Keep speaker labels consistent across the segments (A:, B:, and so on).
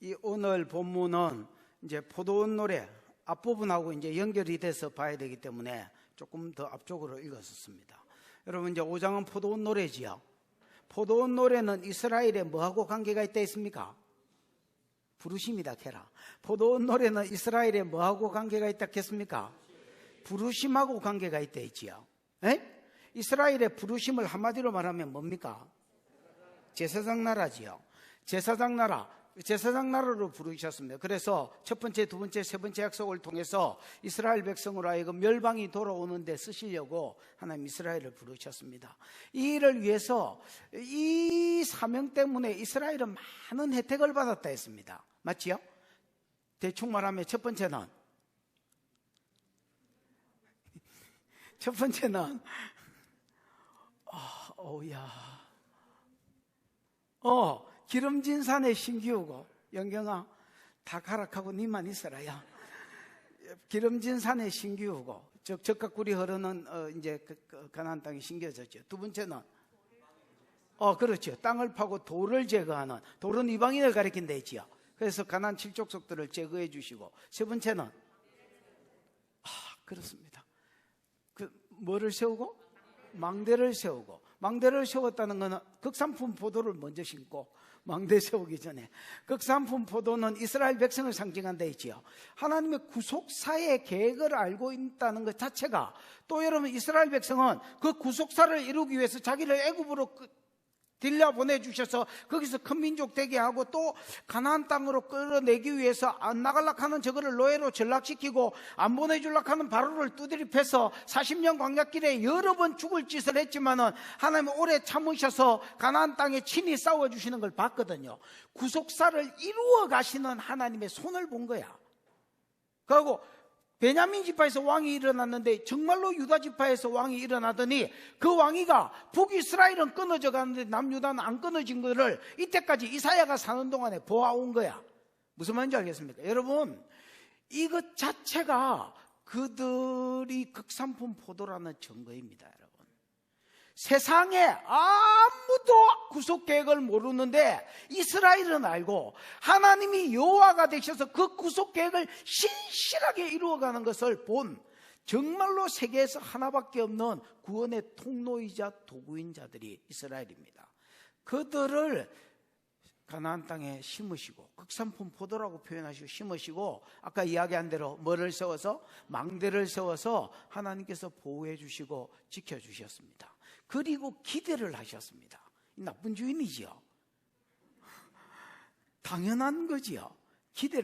A: 이 오늘 본문은 이제 포도원 노래 앞부분하고 이제 연결이 돼서 봐야 되기 때문에 조금 더 앞쪽으로 읽었었습니다. 여러분, 이제 5장은 포도원 노래지요. 포도원 노래는 이스라엘에 뭐하고 관계가 있다 했습니까? 부르심이다 캐라. 포도원 노래는 이스라엘에 뭐하고 관계가 있다 했습니까? 부르심하고 관계가 있다 했지요. 이스라엘의 부르심을 한마디로 말하면 뭡니까? 제사장 나라지요. 제사장 나라로 부르셨습니다. 그래서 첫 번째, 두 번째, 세 번째 약속을 통해서 이스라엘 백성으로 하여금 멸망이 돌아오는 데 쓰시려고 하나님 이스라엘을 부르셨습니다. 이 일을 위해서 이 사명 때문에 이스라엘은 많은 혜택을 받았다 했습니다. 맞지요? 대충 말하면 첫 번째는 기름진 산에 심기우고, 영경아 다 가락하고 니만 있어라야. 기름진 산에 심기우고, 즉 적각꿀이 흐르는 이제 가나안 땅이 심겨졌죠. 두 번째는 그렇죠. 땅을 파고 돌을 제거하는, 돌은 이방인을 가리킨다 했지요. 그래서 가나안 7족속들을 제거해 주시고, 세 번째는 그렇습니다. 뭐를 세우고? 망대를 세우고. 망대를 세웠다는 것은 극산품 포도를 먼저 심고, 망대 세우기 전에 극산품 포도는 이스라엘 백성을 상징한다 했지요. 하나님의 구속사의 계획을 알고 있다는 것 자체가, 또 여러분 이스라엘 백성은 그 구속사를 이루기 위해서 자기를 애굽으로 딜려 보내주셔서 거기서 큰 민족 되게 하고, 또 가나안 땅으로 끌어내기 위해서 안 나가려고 하는 저거를 노예로 전락시키고 안 보내주려고 하는 바로를 두드려 패서 40년 광야길에 여러 번 죽을 짓을 했지만은 하나님은 오래 참으셔서 가나안 땅에 친히 싸워주시는 걸 봤거든요. 구속사를 이루어 가시는 하나님의 손을 본 거야. 그리고 베냐민 지파에서 왕이 일어났는데 정말로 유다 지파에서 왕이 일어나더니 그 왕위가 북이스라엘은 끊어져 가는데 남유다는 안 끊어진 거를 이때까지 이사야가 사는 동안에 보아온 거야. 무슨 말인지 알겠습니까? 여러분, 이것 자체가 그들이 극산품 포도라는 증거입니다. 여러분, 세상에 아무도 구속 계획을 모르는데 이스라엘은 알고, 하나님이 여호와가 되셔서 그 구속 계획을 신실하게 이루어가는 것을 본, 정말로 세계에서 하나밖에 없는 구원의 통로이자 도구인 자들이 이스라엘입니다. 그들을 가나안 땅에 심으시고, 극산품 포도라고 표현하시고 심으시고, 아까 이야기한 대로 뭐를 세워서? 망대를 세워서 하나님께서 보호해 주시고 지켜주셨습니다. 그리고 기대를 하셨습니다. 나쁜 주인이지요. 당연한 거지요.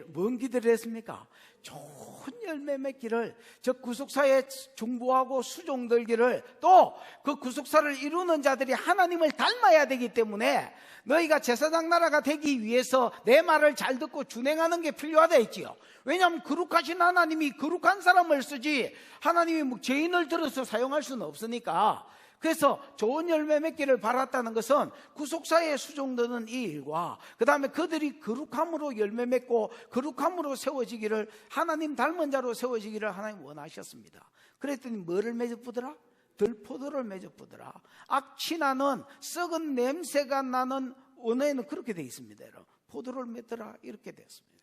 A: 뭔 기대를 했습니까? 좋은 열매 맺기를, 저 구속사에 중보하고 수종들기를, 또 그 구속사를 이루는 자들이 하나님을 닮아야 되기 때문에 너희가 제사장 나라가 되기 위해서 내 말을 잘 듣고 준행하는 게 필요하다 했지요. 왜냐하면 거룩하신 하나님이 거룩한 사람을 쓰지 하나님이 뭐 죄인을 들어서 사용할 수는 없으니까. 그래서 좋은 열매 맺기를 바랐다는 것은 구속사에 수종되는 이 일과, 그 다음에 그들이 거룩함으로 열매 맺고 거룩함으로 세워지기를, 하나님 닮은 자로 세워지기를 하나님 원하셨습니다. 그랬더니 뭐를 맺어보더라? 들포도를 맺어보더라. 악취나는 썩은 냄새가 나는 언어에는 그렇게 되어 있습니다. 여러분, 포도를 맺더라 이렇게 되었습니다.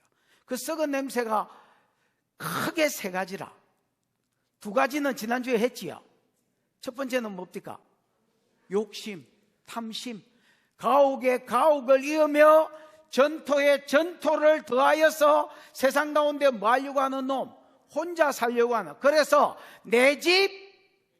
A: 그 썩은 냄새가 크게 세 가지라. 두 가지는 지난주에 했지요. 첫 번째는 뭡니까? 욕심, 탐심, 가옥에 가옥을 이으며 전토에 전토를 더하여서 세상 가운데 뭐 하려고 하는 놈? 혼자 살려고 하는. 그래서 내 집,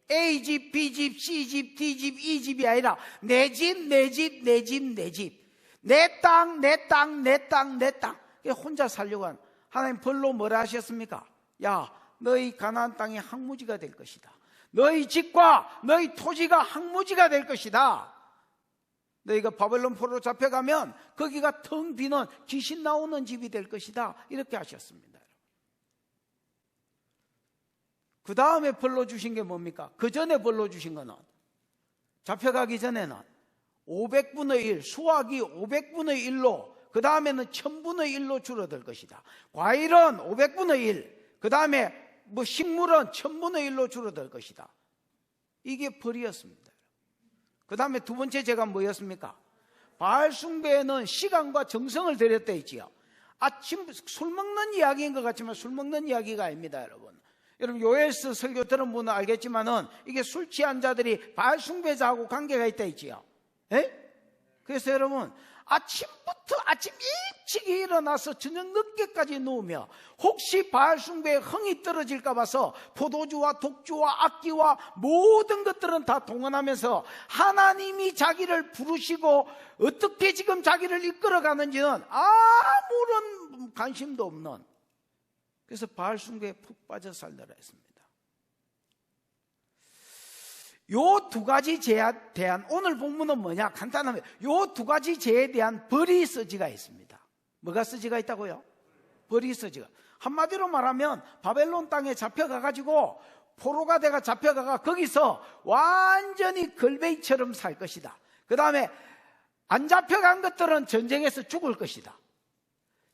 A: A집, B집, C집, D집, E집이 아니라 내 집, 내 집, 내 집, 내 집, 내 땅, 내 땅, 내 땅, 내 땅. 혼자 살려고 하는. 하나님 벌로 뭐라 하셨습니까? 야, 너희 가나안 땅이 항무지가 될 것이다. 너희 집과 너희 토지가 항무지가 될 것이다. 너희가 바벨론 포로로 잡혀가면 거기가 텅 비는 귀신 나오는 집이 될 것이다. 이렇게 하셨습니다. 그 다음에 벌로 주신 게 뭡니까? 그 전에 벌로 주신 거는, 잡혀가기 전에는 500분의 1, 수확이 500분의 1로, 그 다음에는 1000분의 1로 줄어들 것이다. 과일은 500분의 1, 그 다음에 식물은 1000분의 1로 줄어들 것이다. 이게 벌이었습니다. 그 다음에 두 번째 제가 뭐였습니까? 바알 숭배에는 시간과 정성을 들였다 있지요. 아침 술 먹는 이야기인 것 같지만 술 먹는 이야기가 아닙니다, 여러분. 여러분 요엘서 설교 들은 분은 알겠지만은 이게 술 취한 자들이 바알 숭배자하고 관계가 있다 있지요. 예? 그래서 여러분 아침부터 아침 일찍 일어나서 저녁 늦게까지 누우며 혹시 바알 숭배에 흥이 떨어질까 봐서 포도주와 독주와 악기와 모든 것들은 다 동원하면서 하나님이 자기를 부르시고 어떻게 지금 자기를 이끌어가는지는 아무런 관심도 없는, 그래서 바알 숭배에 푹 빠져 살더라 했습니다. 요 두 가지 죄에 대한 오늘 본문은 뭐냐? 간단합니다. 요 두 가지 죄에 대한 벌이 써지가 있습니다. 뭐가 써지가 있다고요? 벌이 써지가. 한마디로 말하면 바벨론 땅에 잡혀가가지고 포로가 돼가 잡혀가가 거기서 완전히 걸베이처럼 살 것이다. 그 다음에 안 잡혀간 것들은 전쟁에서 죽을 것이다.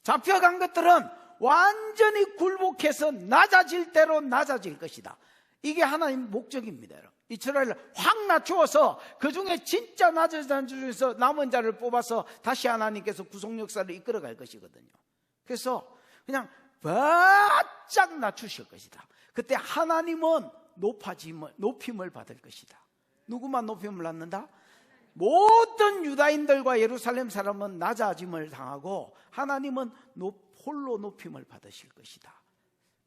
A: 잡혀간 것들은 완전히 굴복해서 낮아질 대로 낮아질 것이다. 이게 하나님 목적입니다. 여러분. 이스라엘을 확 낮추어서 그 중에 진짜 낮은 자 중에서 남은 자를 뽑아서 다시 하나님께서 구속 역사를 이끌어 갈 것이거든요. 그래서 그냥 바짝 낮추실 것이다. 그때 하나님은 높임을 받을 것이다. 누구만 높임을 받는다? 모든 유다인들과 예루살렘 사람은 낮아짐을 당하고 하나님은 홀로 높임을 받으실 것이다.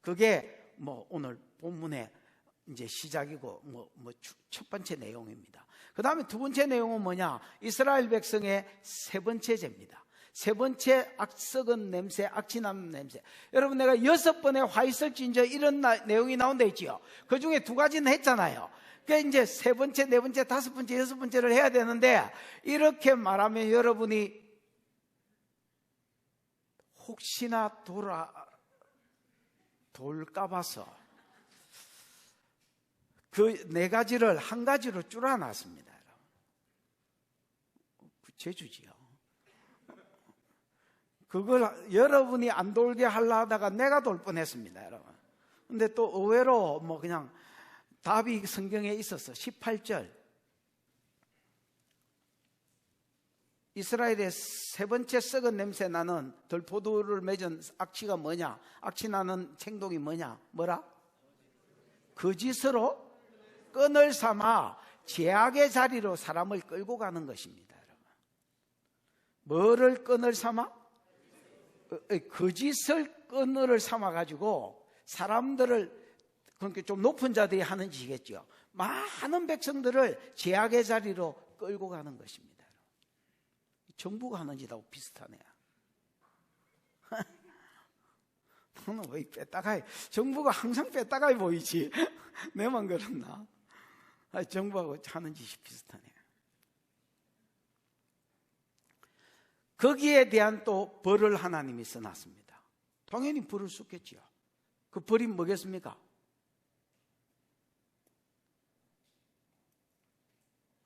A: 그게 오늘 본문의 이제 시작이고 첫 번째 내용입니다. 그 다음에 두 번째 내용은 뭐냐? 이스라엘 백성의 세 번째 죄입니다. 세 번째 썩은 냄새, 악취나는 냄새. 여러분 내가 6번의 화 있을 진저 이런 내용이 나온다 있지요. 그 중에 두 가지는 했잖아요. 그러니까 이제 세 번째, 네 번째, 다섯 번째, 여섯 번째를 해야 되는데 이렇게 말하면 여러분이 혹시나 돌까 봐서 그 네 가지를 한 가지로 줄여놨습니다. 제주지요. 그걸 여러분이 안 돌게 하려 하다가 내가 돌 뻔했습니다, 여러분. 근데 또 의외로 그냥 답이 성경에 있었어. 18절. 이스라엘의 세 번째 썩은 냄새 나는 들포도를 맺은 악취가 뭐냐? 악취 나는 행동이 뭐냐? 뭐라? 거짓으로 끈을 삼아 죄악의 자리로 사람을 끌고 가는 것입니다, 여러분. 뭐를 끈을 삼아? 거짓을 끈을 삼아가지고 사람들을, 그러니까 좀 높은 자들이 하는 짓이겠죠. 많은 백성들을 죄악의 자리로 끌고 가는 것입니다. 정부가 하는 짓하고 비슷하네요. 너는 왜 빼따가이? 정부가 항상 빼따가이 보이지. 내만 그렇나? 정부하고 하는 짓이 비슷하네요. 거기에 대한 또 벌을 하나님이 써놨습니다. 당연히 벌을 쏟겠지요. 그 벌이 뭐겠습니까?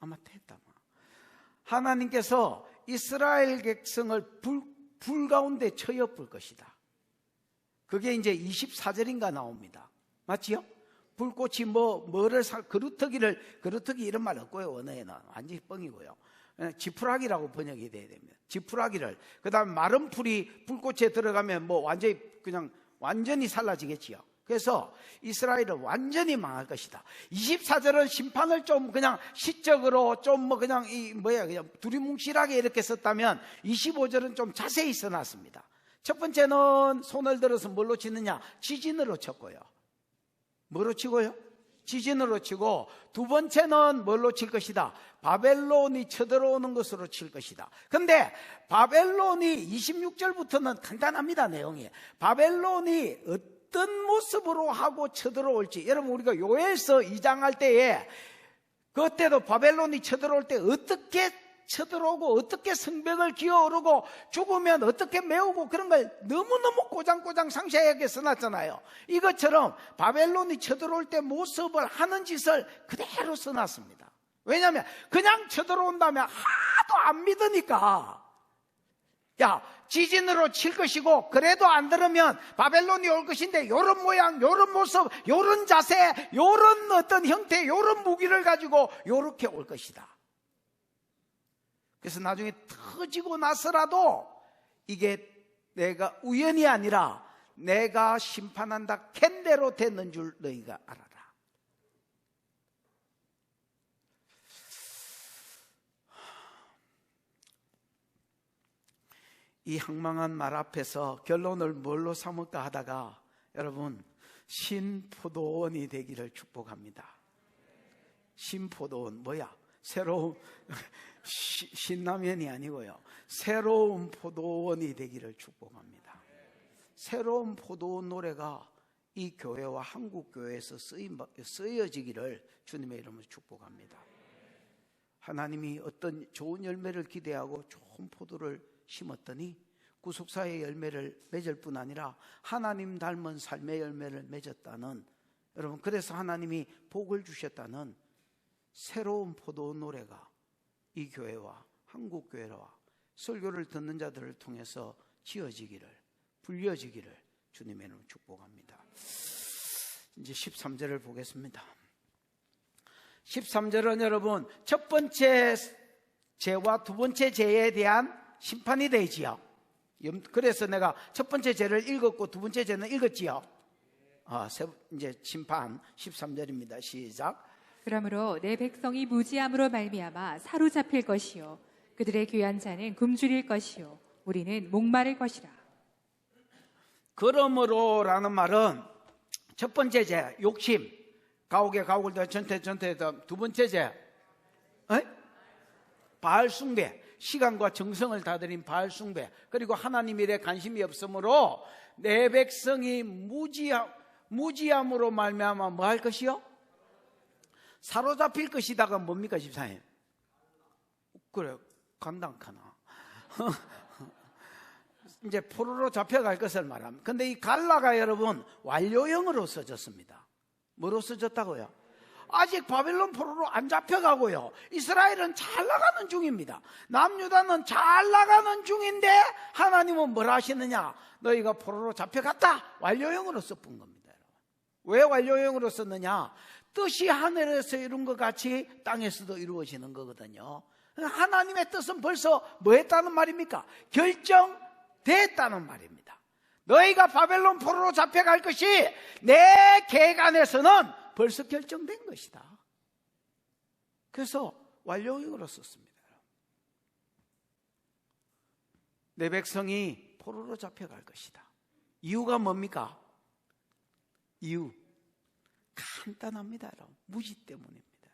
A: 아마 됐다. 하나님께서 이스라엘 백성을 불 가운데 처해볼 것이다. 그게 이제 24절인가 나옵니다. 맞지요? 불꽃이 그루터기 이런 말 없고요. 언어에는 완전히 뻥이고요. 지푸라기라고 번역이 돼야 됩니다. 지푸라기를. 그 다음에 마른 풀이 불꽃에 들어가면 완전히 살라지겠지요. 그래서 이스라엘은 완전히 망할 것이다. 24절은 심판을 좀 그냥 시적으로 그냥 두리뭉실하게 이렇게 썼다면 25절은 좀 자세히 써놨습니다. 첫 번째는 손을 들어서 뭘로 치느냐? 지진으로 쳤고요. 뭐로 치고요? 지진으로 치고, 두 번째는 뭘로 칠 것이다? 바벨론이 쳐들어오는 것으로 칠 것이다. 근데 바벨론이 26절부터는 간단합니다, 내용이. 바벨론이 어떤 모습으로 하고 쳐들어올지, 여러분 우리가 요엘서 2장 할 때에 그때도 바벨론이 쳐들어올 때 어떻게 쳐들어오고 어떻게 성벽을 기어오르고 죽으면 어떻게 메우고 그런 걸 너무너무 꼬장꼬장 상세하게 써놨잖아요. 이것처럼 바벨론이 쳐들어올 때 모습을 하는 짓을 그대로 써놨습니다. 왜냐하면 그냥 쳐들어온다면 하도 안 믿으니까, 지진으로 칠 것이고 그래도 안 들으면 바벨론이 올 것인데 요런 모양, 요런 모습, 요런 자세, 요런 어떤 형태, 요런 무기를 가지고 요렇게 올 것이다. 그래서 나중에 터지고 나서라도 이게 내가 우연이 아니라 내가 심판한다 캔대로 됐는 줄 너희가 알아라. 이 황망한 말 앞에서 결론을 뭘로 삼을까 하다가 여러분, 신포도원이 되기를 축복합니다. 신포도원 뭐야? 새로운 신라면이 아니고요, 새로운 포도원이 되기를 축복합니다. 새로운 포도원 노래가 이 교회와 한국교회에서 쓰여지기를 주님의 이름으로 축복합니다. 하나님이 어떤 좋은 열매를 기대하고 좋은 포도를 심었더니 구속사의 열매를 맺을 뿐 아니라 하나님 닮은 삶의 열매를 맺었다는, 여러분, 그래서 하나님이 복을 주셨다는 새로운 포도원 노래가 이 교회와 한국교회와 설교를 듣는 자들을 통해서 지어지기를, 불려지기를 주님의 이름으로 축복합니다. 이제 13절을 보겠습니다. 13절은 여러분, 첫 번째 죄와 두 번째 죄에 대한 심판이 되지요. 그래서 내가 첫 번째 죄를 읽었고 두 번째 죄는 읽었지요. 이제 심판 13절입니다. 시작.
B: 그러므로 내 백성이 무지함으로 말미암아 사로잡힐 것이요 그들의 귀한 자는 굶주릴 것이요 우리는 목마를 것이라.
A: 그러므로라는 말은 첫 번째 죄, 욕심, 가옥에 가옥을 더 전태 더. 두 번째 죄, 바알 숭배, 시간과 정성을 다 들인 바알 숭배, 그리고 하나님 일에 관심이 없으므로 내 백성이 무지함으로 말미암아 뭐 할 것이요? 사로잡힐 것이다가 뭡니까 집사님? 그래, 간당카나. 이제 포로로 잡혀갈 것을 말합니다. 근데 이 갈라가 여러분 완료형으로 써졌습니다. 뭐로 써졌다고요? 아직 바벨론 포로로 안 잡혀가고요, 이스라엘은 잘 나가는 중입니다. 남유다는 잘 나가는 중인데 하나님은 뭘 하시느냐? 너희가 포로로 잡혀갔다. 완료형으로 써본 겁니다. 왜 완료형으로 썼느냐? 뜻이 하늘에서 이룬 것 같이 땅에서도 이루어지는 거거든요. 하나님의 뜻은 벌써 뭐 했다는 말입니까? 결정됐다는 말입니다. 너희가 바벨론 포로로 잡혀갈 것이 내 계획 안에서는 벌써 결정된 것이다. 그래서 완료형으로 썼습니다. 내 백성이 포로로 잡혀갈 것이다. 이유가 뭡니까? 이유 간단합니다. 여러분. 무지 때문입니다.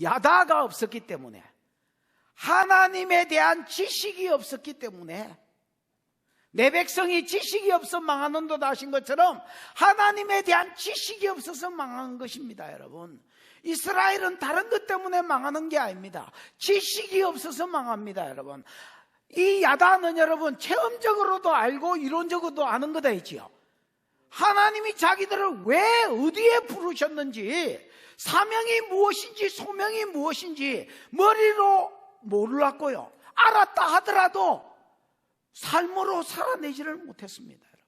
A: 야다가 없었기 때문에, 하나님에 대한 지식이 없었기 때문에, 내 백성이 지식이 없어 망하는도다 하신 것처럼 하나님에 대한 지식이 없어서 망한 것입니다. 여러분, 이스라엘은 다른 것 때문에 망하는 게 아닙니다. 지식이 없어서 망합니다. 여러분, 이 야다는 여러분 체험적으로도 알고 이론적으로도 아는 거다 했지요. 하나님이 자기들을 왜 어디에 부르셨는지, 사명이 무엇인지 소명이 무엇인지 머리로 몰랐고요, 알았다 하더라도 삶으로 살아내지를 못했습니다. 여러분,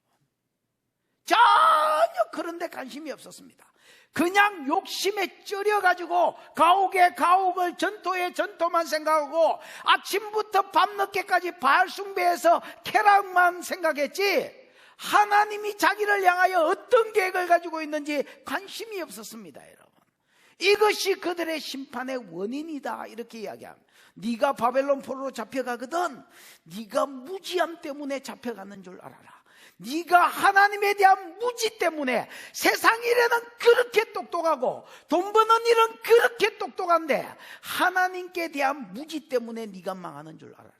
A: 전혀 그런 데 관심이 없었습니다. 그냥 욕심에 쩔여가지고 가옥에 가옥을, 전토에 전토만 생각하고 아침부터 밤늦게까지 바알 숭배해서 쾌락만 생각했지 하나님이 자기를 향하여 어떤 계획을 가지고 있는지 관심이 없었습니다. 여러분, 이것이 그들의 심판의 원인이다 이렇게 이야기합니다. 네가 바벨론 포로로 잡혀가거든 네가 무지함 때문에 잡혀가는 줄 알아라. 네가 하나님에 대한 무지 때문에, 세상 일에는 그렇게 똑똑하고 돈 버는 일은 그렇게 똑똑한데 하나님께 대한 무지 때문에 네가 망하는 줄 알아라.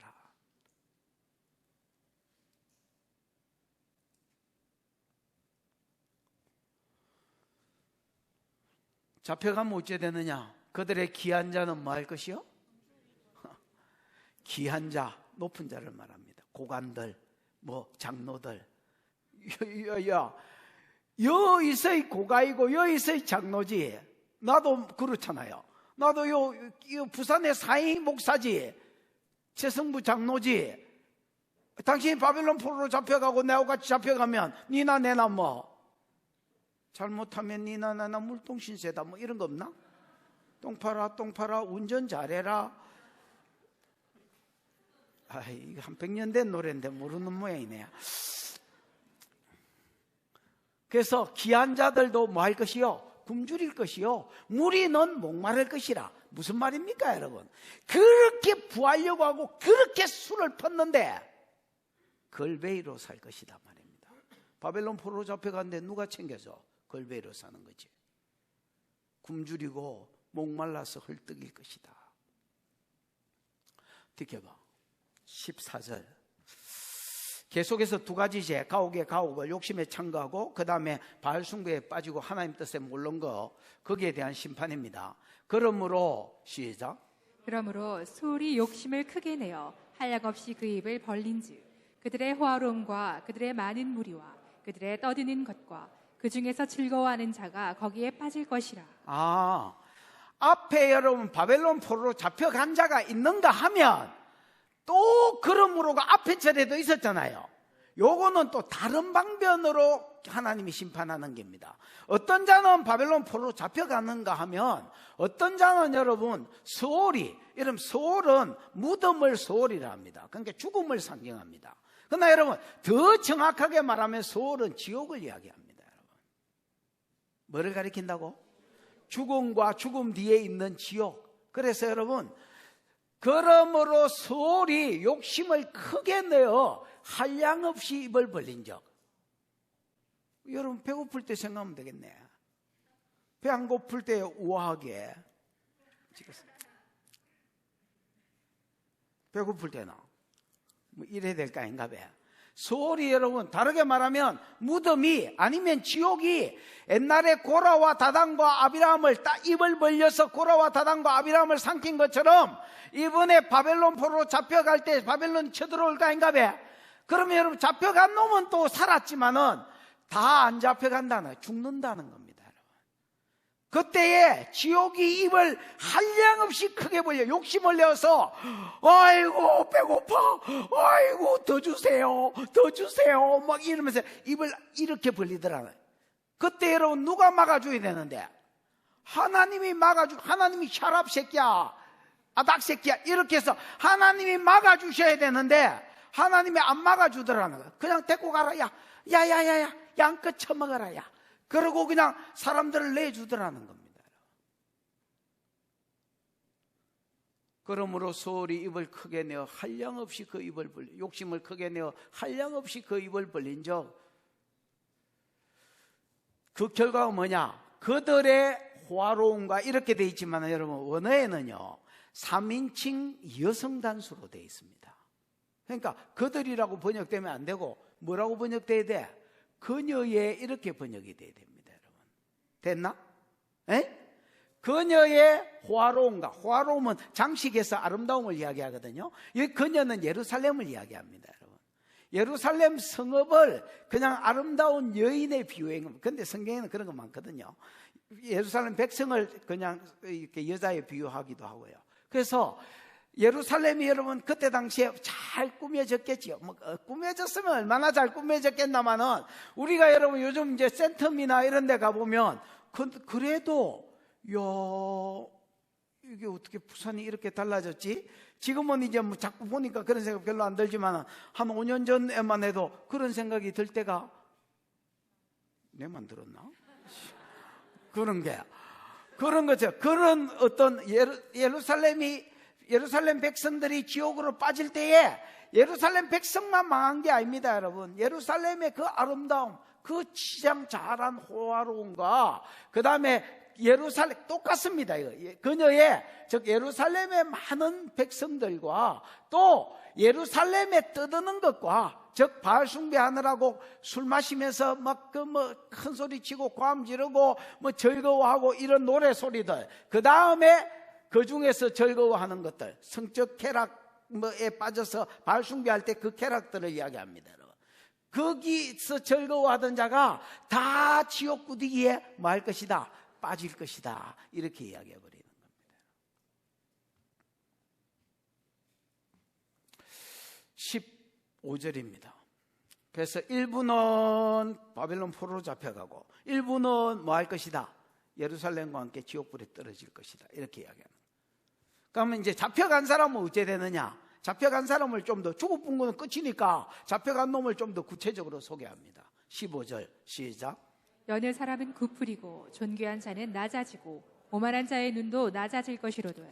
A: 잡혀가면 어째 되느냐? 그들의 귀한 자는 뭐 할 것이요? 귀한 자, 높은 자를 말합니다. 고관들, 뭐 장로들. 여기서의 고가이고 여기서의 장로지. 나도 그렇잖아요. 나도 요 부산의 사이 목사지, 최성부 장로지. 당신이 바벨론 포로로 잡혀가고 내하고 같이 잡혀가면 니나 내나 뭐 잘못하면 니나 나나 물동신세다 뭐 이런 거 없나? 똥 파라, 똥 파라, 운전 잘해라. 이거 한 100년 된 노래인데 모르는 모양이네요. 그래서 귀한 자들도 뭐 할 것이요? 굶주릴 것이요. 무리는 목마를 것이라. 무슨 말입니까, 여러분? 그렇게 부하려고 하고 그렇게 술을 폈는데 걸베이로 살 것이다 말입니다. 바벨론 포로로 잡혀갔는데 누가 챙겨줘? 걸베이로 사는 거지. 굶주리고 목말라서 헐떡일 것이다. 지켜봐. 14절. 계속해서 두 가지제, 가옥에 가옥을 욕심에 참가하고 그 다음에 바알 숭배에 빠지고 하나님 뜻에 모른 거, 거기에 대한 심판입니다. 그러므로 시작.
B: 그러므로 소울이 욕심을 크게 내어 한량없이 그 입을 벌린즉 그들의 호화로움과 그들의 많은 무리와 그들의 떠드는 것과 그 중에서 즐거워하는 자가 거기에 빠질 것이라.
A: 앞에 여러분 바벨론 포로로 잡혀간 자가 있는가 하면 또 그러므로가 앞에 절에도 있었잖아요. 요거는 또 다른 방면으로 하나님이 심판하는 겁니다. 어떤 자는 바벨론 포로로 잡혀가는가 하면 어떤 자는 여러분 소홀이, 여러분 소홀은 무덤을 소홀이라 합니다. 그러니까 죽음을 상징합니다. 그러나 여러분 더 정확하게 말하면 소홀은 지옥을 이야기합니다. 여러분 뭐를 가리킨다고? 죽음과 죽음 뒤에 있는 지옥. 그래서 여러분 그러므로 소홀이 욕심을 크게 내어 한량없이 입을 벌린 적. 여러분 배고플 때 생각하면 되겠네. 배 안 고플 때 우아하게 배고플 때는 뭐 이래야 될까 아닌가 봐. 소홀이 여러분 다르게 말하면 무덤이 아니면 지옥이 옛날에 고라와 다단과 아비람을 딱 입을 벌려서 고라와 다단과 아비람을 삼킨 것처럼 이번에 바벨론 포로로 잡혀갈 때 바벨론이 쳐들어올까 아닌가 봐. 그러면 여러분 잡혀간 놈은 또 살았지만은 다 안 잡혀간다는, 죽는다는 겁니다. 여러분. 그때에 지옥이 입을 한량없이 크게 벌려 욕심을 내어서 아이고 배고파, 아이고 더 주세요, 더 주세요 막 이러면서 입을 이렇게 벌리더라고요. 그때 여러분 누가 막아줘야 되는데 하나님이 막아주고, 하나님이 샤랍 새끼야, 아닥 새끼야 이렇게 해서 하나님이 막아주셔야 되는데 하나님이 안 막아주더라는 거야. 그냥 데리고 가라. 야야야야 양껏 처먹어라. 야 그러고 그냥 사람들을 내주더라는 겁니다. 그러므로 소홀이 입을 크게 내어 한량없이 그 입을 벌린, 욕심을 크게 내어 한량없이 그 입을 벌린 적, 그 결과가 뭐냐? 그들의 호화로움과 이렇게 되어 있지만 여러분 원어에는요 3인칭 여성 단수로 되어 있습니다. 그러니까 그들이라고 번역되면 안 되고 뭐라고 번역돼야 돼? 그녀의 이렇게 번역이 돼야 됩니다. 여러분 됐나? 에? 그녀의 호화로움과, 호화로움은 장식에서 아름다움을 이야기하거든요. 이 그녀는 예루살렘을 이야기합니다. 여러분 예루살렘 성읍을 그냥 아름다운 여인에 비유한 겁니다. 그런데 성경에는 그런 거 많거든요. 예루살렘 백성을 그냥 이렇게 여자에 비유하기도 하고요. 그래서 예루살렘이 여러분 그때 당시에 잘 꾸며졌겠지요. 뭐 꾸며졌으면 얼마나 잘 꾸며졌겠나마는 우리가 여러분 요즘 이제 센텀이나 이런 데 가보면 그래도 이게 어떻게 부산이 이렇게 달라졌지? 지금은 이제 뭐 자꾸 보니까 그런 생각 별로 안 들지만 한 5년 전에만 해도 그런 생각이 들 때가, 내만 들었나? 그런 거죠. 그런 어떤 예루살렘 백성들이 지옥으로 빠질 때에 예루살렘 백성만 망한 게 아닙니다, 여러분. 예루살렘의 그 아름다움, 그 치장 잘한 호화로움과 그 다음에 예루살렘 똑같습니다. 그녀의 즉 예루살렘의 많은 백성들과 또 예루살렘에 떠드는 것과, 즉 바알 숭배하느라고 술 마시면서 막 큰 소리 치고 고함 지르고 뭐 즐거워하고 이런 노래 소리들, 그 다음에 그 중에서 즐거워하는 것들, 성적 쾌락에 빠져서 바알 숭배할 때 그 쾌락들을 이야기합니다. 여러분. 거기서 즐거워하던 자가 다 지옥 구덩이에 뭐 할 것이다? 빠질 것이다. 이렇게 이야기해버리는 겁니다. 15절입니다. 그래서 일부는 바벨론 포로로 잡혀가고 일부는 뭐 할 것이다? 예루살렘과 함께 지옥불에 떨어질 것이다. 이렇게 이야기합니다. 그러면 이제 잡혀간 사람은 어째 되느냐? 잡혀간 사람을 좀 더, 죽어본 거는 끝이니까 잡혀간 놈을 좀 더 구체적으로 소개합니다. 15절 시작.
B: 여느 사람은 굽으리고 존귀한 자는 낮아지고 오만한 자의 눈도 낮아질 것이로되.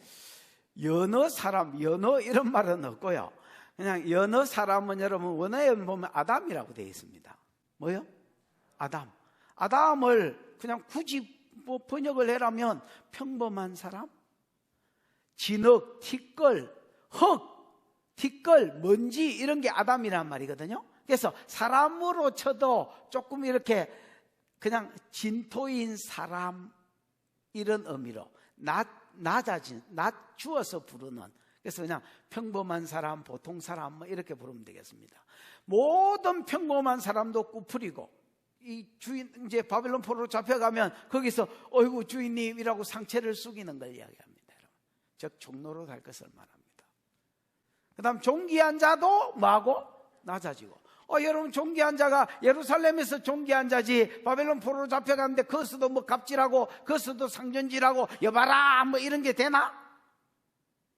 A: 여느 사람, 여느 이런 말은 없고요. 그냥 여느 사람은 여러분 원어에 보면 아담이라고 되어 있습니다. 뭐요? 아담. 아담을 그냥 굳이 뭐 번역을 해라면 평범한 사람? 진흙, 티끌, 흙, 티끌, 먼지 이런 게 아담이란 말이거든요. 그래서 사람으로 쳐도 조금 이렇게 그냥 진토인 사람 이런 의미로 낮아진, 낮추어서 부르는, 그래서 그냥 평범한 사람, 보통 사람 뭐 이렇게 부르면 되겠습니다. 모든 평범한 사람도 꾸풀이고 이 주인 이제 바벨론 포로로 잡혀가면 거기서 어이구 주인님이라고 상체를 숙이는 걸 이야기합니다. 여러분. 즉 종로로 갈 것을 말합니다. 그다음 존귀한 자도 뭐하고 낮아지고. 여러분 존귀한 자가 예루살렘에서 존귀한 자지 바벨론 포로로 잡혀갔는데 거기서도 뭐 갑질하고 거기서도 상전질하고 여봐라 뭐 이런 게 되나?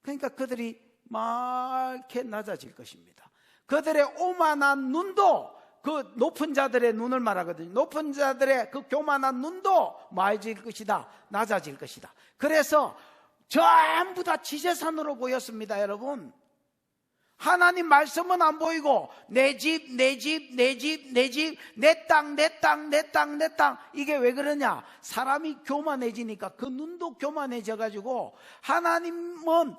A: 그러니까 그들이 맑게 낮아질 것입니다. 그들의 오만한 눈도 그 높은 자들의 눈을 말하거든요. 높은 자들의 그 교만한 눈도 맑아질 것이다. 낮아질 것이다. 그래서 전부 다 지재산으로 보였습니다. 여러분, 하나님 말씀은 안 보이고 내 집, 내 집, 내 집, 내 집, 내 땅, 내 땅, 내 땅, 내 땅. 이게 왜 그러냐? 사람이 교만해지니까 그 눈도 교만해져가지고 하나님은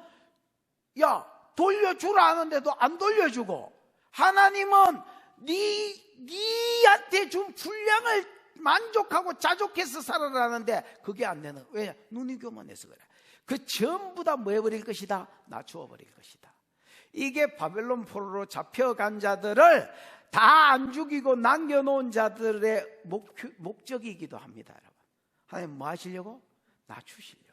A: 돌려주라 하는데도 안 돌려주고, 하나님은 니한테 준 분량을 만족하고 자족해서 살아라는데 그게 안 되는. 왜냐? 눈이 교만해서 그래. 그 전부 다 뭐 해버릴 것이다? 낮추어 버릴 것이다. 이게 바벨론 포로로 잡혀간 자들을 다 안 죽이고 남겨놓은 자들의 목적이기도 합니다. 여러분, 하나님 뭐 하시려고? 낮추시려고.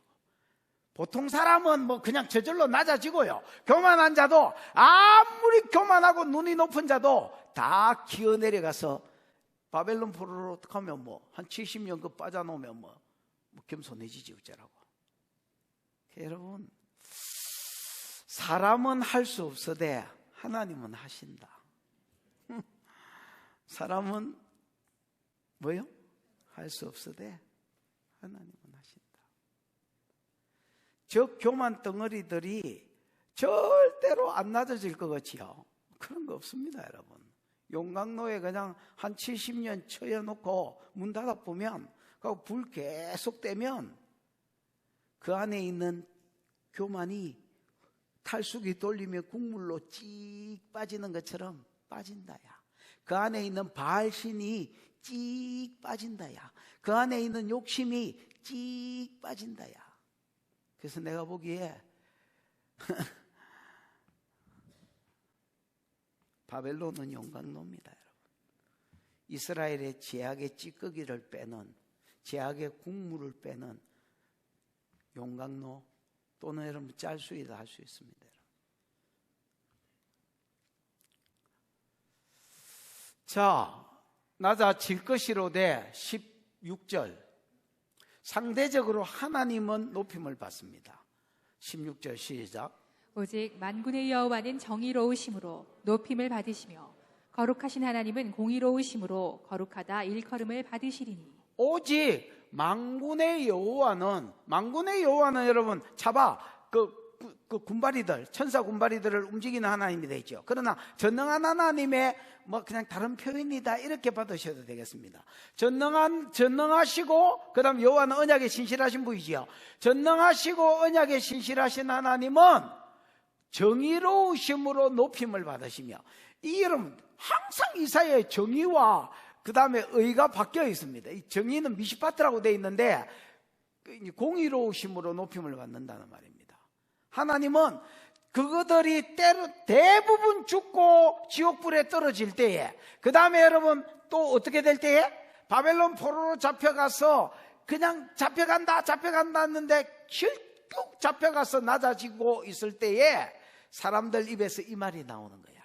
A: 보통 사람은 뭐 그냥 저절로 낮아지고요, 교만한 자도 아무리 교만하고 눈이 높은 자도 다 기어 내려가서 바벨론 포로로 가면 뭐 한 70년 그 빠져놓으면 뭐 겸손해지지 어쩌라고. 여러분, 사람은 할 수 없어도 하나님은 하신다. 사람은 뭐요? 할 수 없어도 하나님은 하신다. 저 교만 덩어리들이 절대로 안 낮아질 것 같지요? 그런 거 없습니다. 여러분, 용광로에 그냥 한 70년 쳐여놓고 문 닫아보면 불 계속 떼면 그 안에 있는 교만이 탈수기 돌리면 국물로 찍 빠지는 것처럼 빠진다야. 그 안에 있는 바알신이 찍 빠진다야. 그 안에 있는 욕심이 찍 빠진다야. 그래서 내가 보기에 바벨론은 용광로입니다. 여러분, 이스라엘의 제약의 찌꺼기를 빼는, 제약의 국물을 빼는 용광로, 또는 여러분 짤수이다 할 수 있습니다. 자, 낮아질 것이로되 16절, 상대적으로 하나님은 높임을 받습니다. 16절 시작.
B: 오직 만군의 여호와는 정의로우심으로 높임을 받으시며 거룩하신 하나님은 공의로우심으로 거룩하다 일컬음을 받으시리니.
A: 오직 만군의 여호와는 여러분 잡아 그 군바리들, 천사 군바리들을 움직이는 하나님이 되죠. 그러나 전능한 하나님의 뭐 그냥 다른 표현이다 이렇게 받으셔도 되겠습니다. 전능하시고 그다음 여호와는 언약에 신실하신 분이지요. 전능하시고 언약에 신실하신 하나님은 정의로우심으로 높임을 받으시며, 이 여러분 항상 이사야의 정의와 그 다음에 의가 바뀌어 있습니다. 이 정의는 미시파트라고 되어 있는데 공의로우심으로 높임을 받는다는 말입니다. 하나님은 그것들이 대부분 죽고 지옥불에 떨어질 때에, 그 다음에 여러분 또 어떻게 될 때에, 바벨론 포로로 잡혀가서 그냥 잡혀간다 했는데 결국 잡혀가서 낮아지고 있을 때에 사람들 입에서 이 말이 나오는 거야.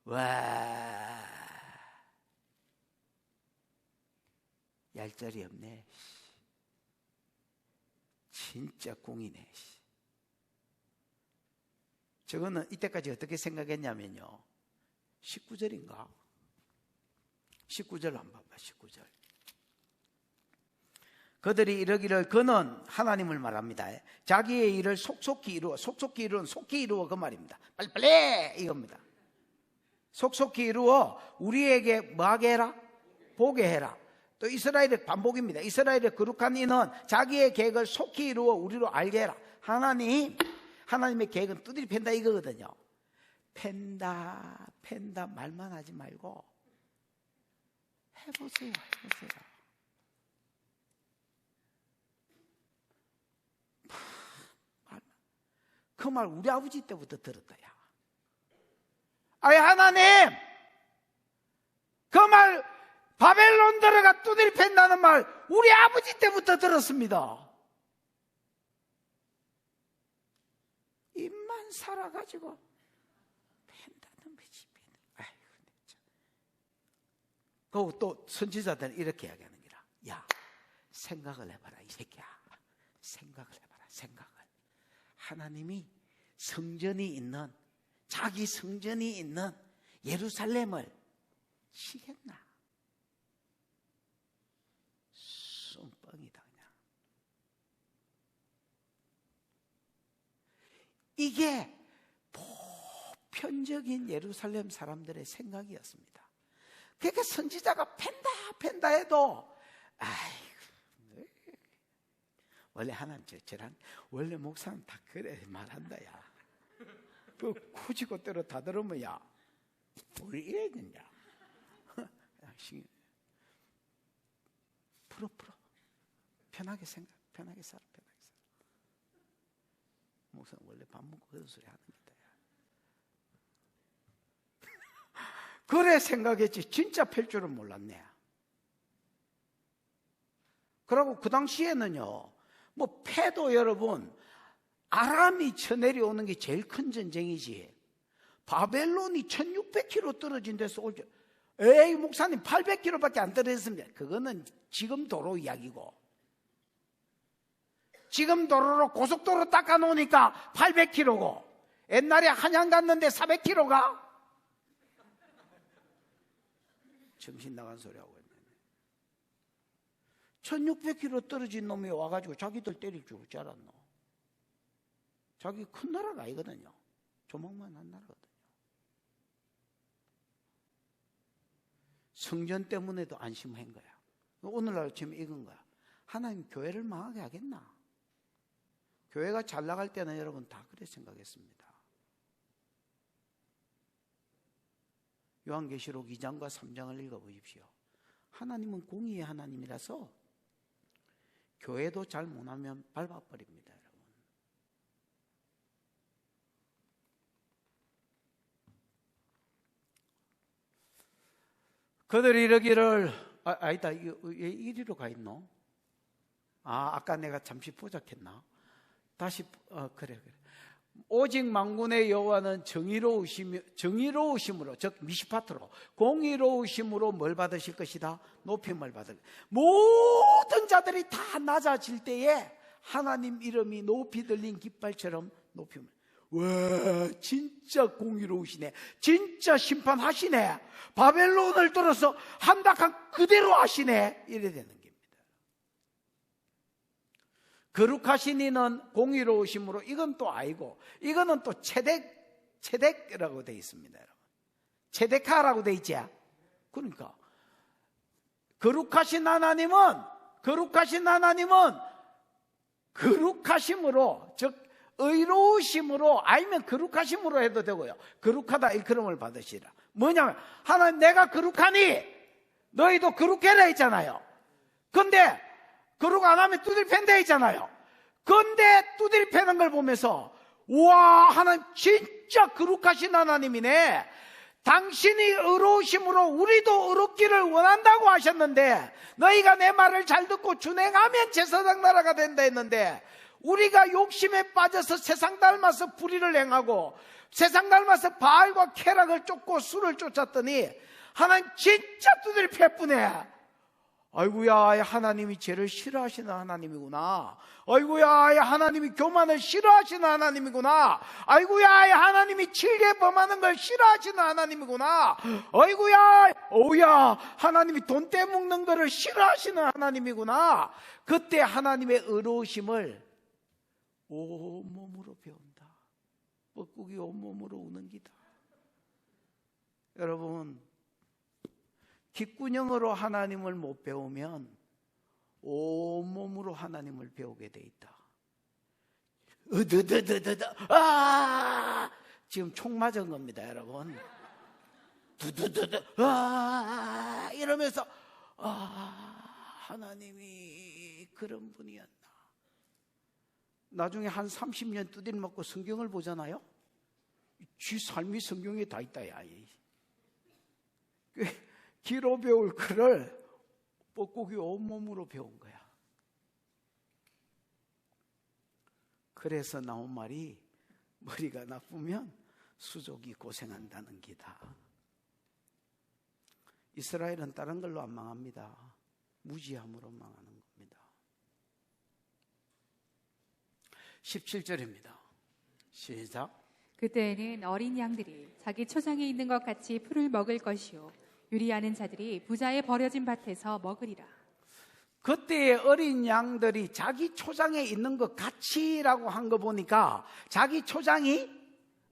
A: 와, 얄짤이 없네. 진짜 공이네. 저거는 이때까지 어떻게 생각했냐면요, 19절인가? 19절 한번 봐봐. 19절. 그들이 이러기를, 그는 하나님을 말합니다. 자기의 일을 속속히 이루어, 속속히 이루어, 속히 이루어, 그 말입니다. 빨리빨리 이겁니다. 속속히 이루어 우리에게 뭐하게 해라? 보게 해라. 또 이스라엘의 반복입니다. 이스라엘의 거룩한 이는 자기의 계획을 속히 이루어 우리로 알게 해라. 하나님의 계획은 두드리 팬다 이거거든요. 팬다 말만 하지 말고 해보세요. 그 말 우리 아버지 때부터 들었다. 야, 아이 하나님, 그 말 바벨론 들어가 두드리 팬다는 말 우리 아버지 때부터 들었습니다. 입만 살아가지고 팬다는 거지. 아이고, 그리고 또 선지자들은 이렇게 이야기하는 거라. 야, 생각을 해봐라 이 새끼야. 생각을 해봐라. 하나님이 성전이 있는, 자기 성전이 있는 예루살렘을 치겠나? 뻔이다 그냥. 이게 보편적인 예루살렘 사람들의 생각이었습니다. 그러니까 선지자가 팬다 해도 아이고, 원래 하나님 저랑 원래 목사는 다 그래 말한다. 야, 그 굳이 그대로 다 들으면 야 우리 이래야 되냐? 풀어 편하게 생각, 편하게 살아. 목사는 원래 밥 먹고 그런 소리 하는 거다. 그래 생각했지 진짜 펼 줄은 몰랐네. 그리고 그 당시에는요, 뭐 패도 여러분 아람이 쳐내려오는 게 제일 큰 전쟁이지. 바벨론이 1600km 떨어진 데서 올 때, 에이 목사님 800km밖에 안 떨어졌습니다. 그거는 지금 도로 이야기고, 지금 도로로 고속도로 닦아놓으니까 800km고, 옛날에 한양 갔는데 400km가 정신 나간 소리 하고 있네. 1600km 떨어진 놈이 와가지고 자기들 때릴 줄 알지 않았노? 자기 큰 나라가 아니거든요. 조망만 한 나라거든요. 성전 때문에도 안심한 거야. 오늘날 지금 익은 거야. 하나님 교회를 망하게 하겠나? 교회가 잘 나갈 때는 여러분 다 그래 생각했습니다. 요한계시록 2장과 3장을 읽어보십시오. 하나님은 공의의 하나님이라서 교회도 잘 못하면 밟아버립니다. 여러분. 그들이 이러기를, 아니다, 왜 이리로 가 있노? 아까 내가 잠시 포착했나? 다시, 그래. 오직 만군의 여호와는 정의로우심으로, 즉 미시파트로 공의로우심으로 뭘 받으실 것이다? 높임을 받을. 모든 자들이 다 낮아질 때에 하나님 이름이 높이 들린 깃발처럼 높임을. 와, 진짜 공의로우시네. 진짜 심판하시네. 바벨론을 들어서 한닥한 그대로 하시네. 이래 되는 겁니다. 거룩하신 이는 공의로우심으로, 이건 또 아니고, 이거는 또 체덱이라고 되어 있습니다. 여러분. 체데카라고 되어 있지. 그러니까 거룩하신 하나님은 거룩하심으로, 즉 의로우심으로, 아니면 거룩하심으로 해도 되고요. 거룩하다 일컬음을 받으시라. 뭐냐면 하나님 내가 거룩하니 너희도 거룩해라 했잖아요. 근데 거룩 안 하면 두드리 팬다 했잖아요. 근데 두드리 패는 걸 보면서 우와, 하나님 진짜 거룩하신 하나님이네. 당신이 의로우심으로 우리도 의롭기를 원한다고 하셨는데, 너희가 내 말을 잘 듣고 준행하면 제사장 나라가 된다 했는데, 우리가 욕심에 빠져서 세상 닮아서 불의를 행하고 세상 닮아서 바알과 쾌락을 쫓고 술을 쫓았더니 하나님 진짜 두드리 패뿐해. 아이고야, 하나님이 죄를 싫어하시는 하나님이구나. 아이고야, 하나님이 교만을 싫어하시는 하나님이구나. 아이고야, 하나님이 칠계 범하는 걸 싫어하시는 하나님이구나. 아이고야, 오야, 하나님이 돈 떼먹는 거를 싫어하시는 하나님이구나. 그때 하나님의 의로우심을 온몸으로 배운다. 뻐꾸기 온몸으로 우는 기다. 여러분, 귓구녕으로 하나님을 못 배우면 온몸으로 하나님을 배우게 돼 있다. 지금 총 맞은 겁니다, 여러분. 이러면서 하나님이 그런 분이었나. 나중에 한 30년 두드려 맞고 성경을 보잖아요. 쥐 삶이 성경에 다 있다. 야. 귀로 배울 글을 뻐꾸기 온몸으로 배운 거야. 그래서 나온 말이 머리가 나쁘면 수족이 고생한다는 기다. 이스라엘은 다른 걸로 안 망합니다. 무지함으로 망하는 겁니다. 17절입니다. 시작.
B: 그때에는 어린 양들이 자기 초장에 있는 것 같이 풀을 먹을 것이요 유리하는 자들이 부자의 버려진 밭에서 먹으리라.
A: 그때의 어린 양들이 자기 초장에 있는 것 같이라고 한 거 보니까 자기 초장이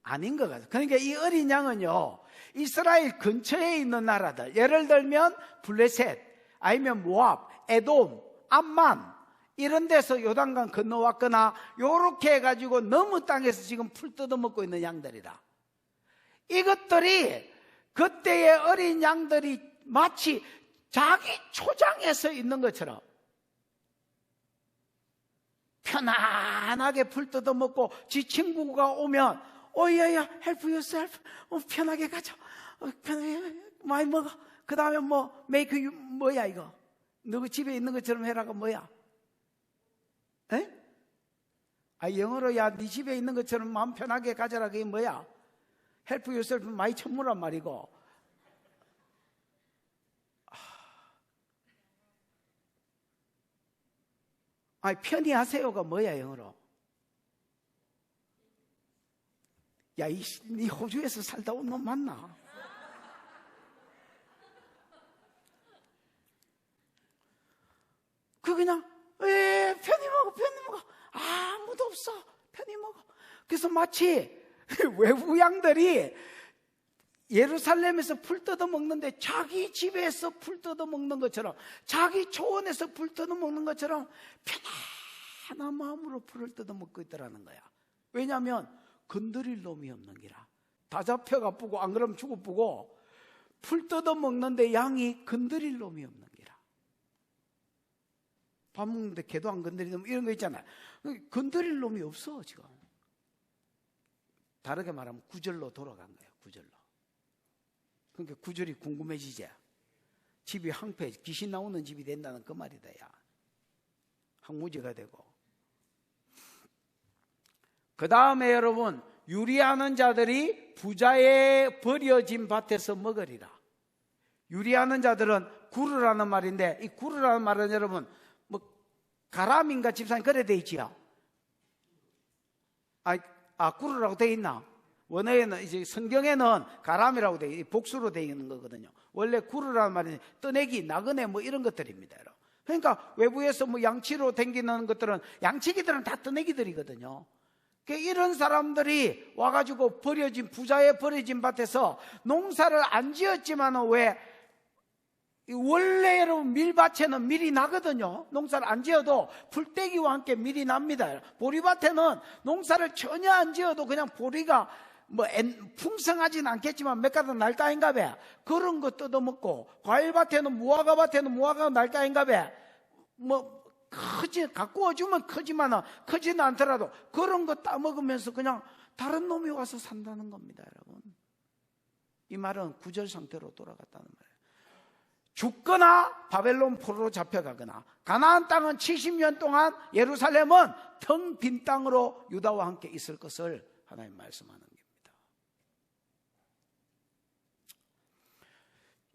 A: 아닌 것 같아요. 그러니까 이 어린 양은요, 이스라엘 근처에 있는 나라들, 예를 들면 블레셋, 아니면 모압, 에돔, 암만 이런 데서 요단강 건너왔거나 요렇게 해가지고 너무 땅에서 지금 풀 뜯어먹고 있는 양들이라. 이것들이 그때의 어린 양들이 마치 자기 초장에서 있는 것처럼 편안하게 풀 뜯어먹고 지 친구가 오면 야야 help yourself, 편하게 가자, 편하게 많이 먹어. 그 다음에 뭐 make you 뭐야 이거 너그 집에 있는 것처럼 해라가 뭐야? 에? 영어로 야 네 집에 있는 것처럼 마음 편하게 가져라 그게 뭐야? help yourself 많이 천무란 말이고. 편히 하세요가 뭐야 영어로? 야, 네 호주에서 살다 온 놈 맞나? 그냥 편히 먹어, 편히 먹어. 아무도 없어, 편히 먹어. 그래서 마치 외부 양들이 예루살렘에서 풀 뜯어 먹는데 자기 집에서 풀 뜯어 먹는 것처럼, 자기 초원에서 풀 뜯어 먹는 것처럼 편안한 마음으로 풀을 뜯어 먹고 있더라는 거야. 왜냐하면 건드릴 놈이 없는 기라. 다 잡혀가 뿌고 안 그러면 죽어 뿌고 풀 뜯어 먹는데 양이 건드릴 놈이 없는 기라. 밥 먹는데 개도 안 건드리는 이런 거 있잖아요. 건드릴 놈이 없어 지금. 다르게 말하면 구절로 돌아간 거예요. 구절로. 그러니까 구절이 궁금해지지. 집이 황폐, 귀신 나오는 집이 된다는 그 말이다. 야. 항무지가 되고. 그 다음에 여러분, 유리하는 자들이 부자의 버려진 밭에서 먹으리라. 유리하는 자들은 구르라는 말인데, 이 구르라는 말은 여러분 뭐 가람인가 집사님 그래 돼 있지요? 구르라고 돼 있나? 원어에는 이제 성경에는 가람이라고 돼 복수로 돼 있는 거거든요. 원래 구르라는 말은 떠내기, 나그네 뭐 이런 것들입니다. 여러분. 그러니까 외부에서 뭐 양치로 댕기는 것들은 양치기들은 다 떠내기들이거든요. 그러니까 이런 사람들이 와가지고 부자의 버려진 밭에서 농사를 안 지었지만은 왜 원래 여러분 밀밭에는 밀이 나거든요. 농사를 안 지어도 풀떼기와 함께 밀이 납니다. 보리밭에는 농사를 전혀 안 지어도 그냥 보리가 뭐 풍성하진 않겠지만 몇 가닥 날까인가 봐. 그런 거 뜯어먹고, 과일밭에는 무화과밭에는 무화과가 날까인가 봐. 뭐 가꾸어주면 크지만은 크지는 않더라도 그런 거 따먹으면서 그냥 다른 놈이 와서 산다는 겁니다, 여러분. 이 말은 구절 상태로 돌아갔다는 말이에요. 죽거나 바벨론 포로로 잡혀가거나 가나안 땅은 70년 동안 예루살렘은 텅 빈 땅으로 유다와 함께 있을 것을 하나님 말씀하는 겁니다.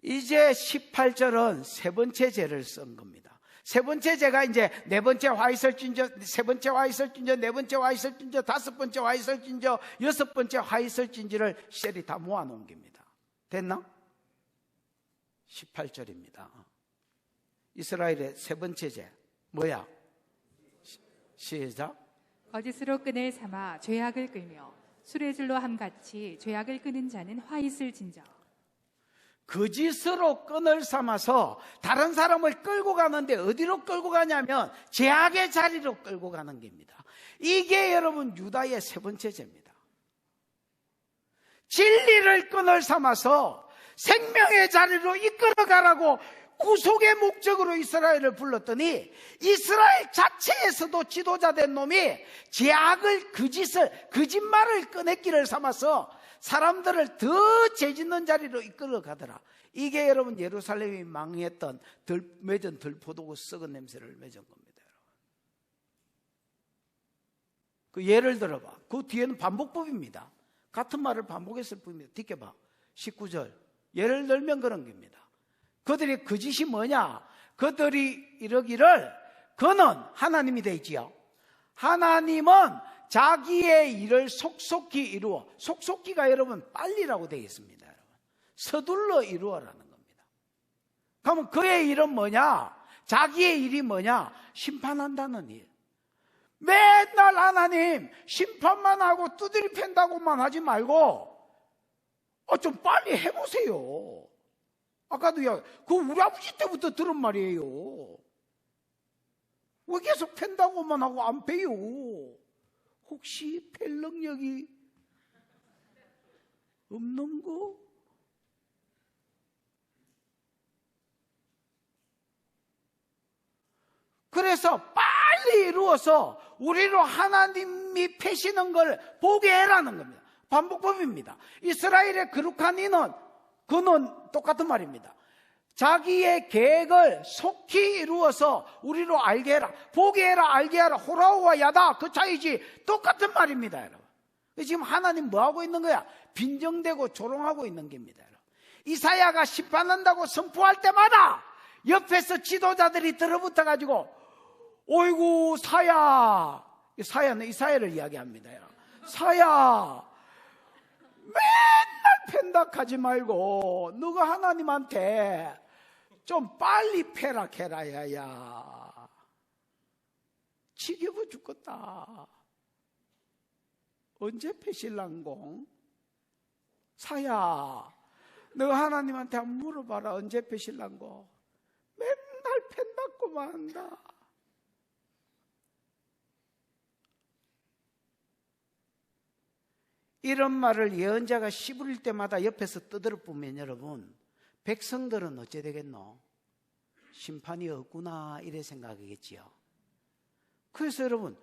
A: 이제 18절은 세 번째 죄를 쓴 겁니다. 세 번째 죄가 이제 네 번째 화 있을진저, 세 번째 화 있을진저, 네 번째 화 있을진저, 다섯 번째 화 있을진저, 여섯 번째 화 있을진지를 셀이 다 모아놓은 겁니다. 됐나? 18절입니다. 이스라엘의 세 번째 죄 뭐야? 시작.
B: 거짓으로 끈을 삼아 죄악을 끌며 수레줄로 함같이 죄악을 끄는 자는 화 있을진저.
A: 거짓으로 끈을 삼아서 다른 사람을 끌고 가는데 어디로 끌고 가냐면 죄악의 자리로 끌고 가는 겁니다. 이게 여러분 유다의 세 번째 죄입니다. 진리를 끈을 삼아서 생명의 자리로 이끌어가라고 구속의 목적으로 이스라엘을 불렀더니 이스라엘 자체에서도 지도자된 놈이 죄악을, 거짓말을 꺼냈기를 삼아서 사람들을 더 죄짓는 자리로 이끌어 가더라. 이게 여러분 예루살렘이 망했던 맺은 들포도고 썩은 냄새를 맺은 겁니다. 그 예를 들어봐. 그 뒤에는 반복법입니다. 같은 말을 반복했을 뿐입니다. 뒷겨봐. 19절. 예를 들면 그런 겁니다. 그들이 거짓이 뭐냐? 그들이 이러기를 그는 하나님이 되지요. 하나님은 자기의 일을 속속히 이루어. 속속히가 여러분 빨리라고 되어 있습니다. 여러분. 서둘러 이루어라는 겁니다. 그러면 그의 일은 뭐냐? 자기의 일이 뭐냐? 심판한다는 일. 맨날 하나님 심판만 하고 두드리 팬다고만 하지 말고 좀 빨리 해보세요. 아까도 그 우리 아버지 때부터 들은 말이에요. 왜 계속 팬다고만 하고 안 패요? 혹시 팰 능력이 없는 거? 그래서 빨리 이루어서 우리로 하나님이 패시는 걸 보게 해라는 겁니다. 반복법입니다. 이스라엘의 거룩한 이는 그는 똑같은 말입니다. 자기의 계획을 속히 이루어서 우리로 알게 해라. 보게 해라, 알게 해라. 호라우와 야다 그 차이지 똑같은 말입니다. 여러분. 지금 하나님 뭐하고 있는 거야? 빈정대고 조롱하고 있는 겁니다. 여러분. 이사야가 심판한다고 선포할 때마다 옆에서 지도자들이 들어붙어가지고 어이구 사야, 사야는 이사야를 이야기합니다. 사야 맨날 팬닥하지 말고 너가 하나님한테 좀 빨리 패락해라. 야야 지겨워 죽겠다. 언제 패실랑공? 사야 너 하나님한테 한번 물어봐라. 언제 패실랑공? 맨날 팬닥고만 한다. 이런 말을 예언자가 씹을 때마다 옆에서 떠들어보면 여러분 백성들은 어째 되겠노? 심판이 없구나 이래 생각하겠지요. 그래서 여러분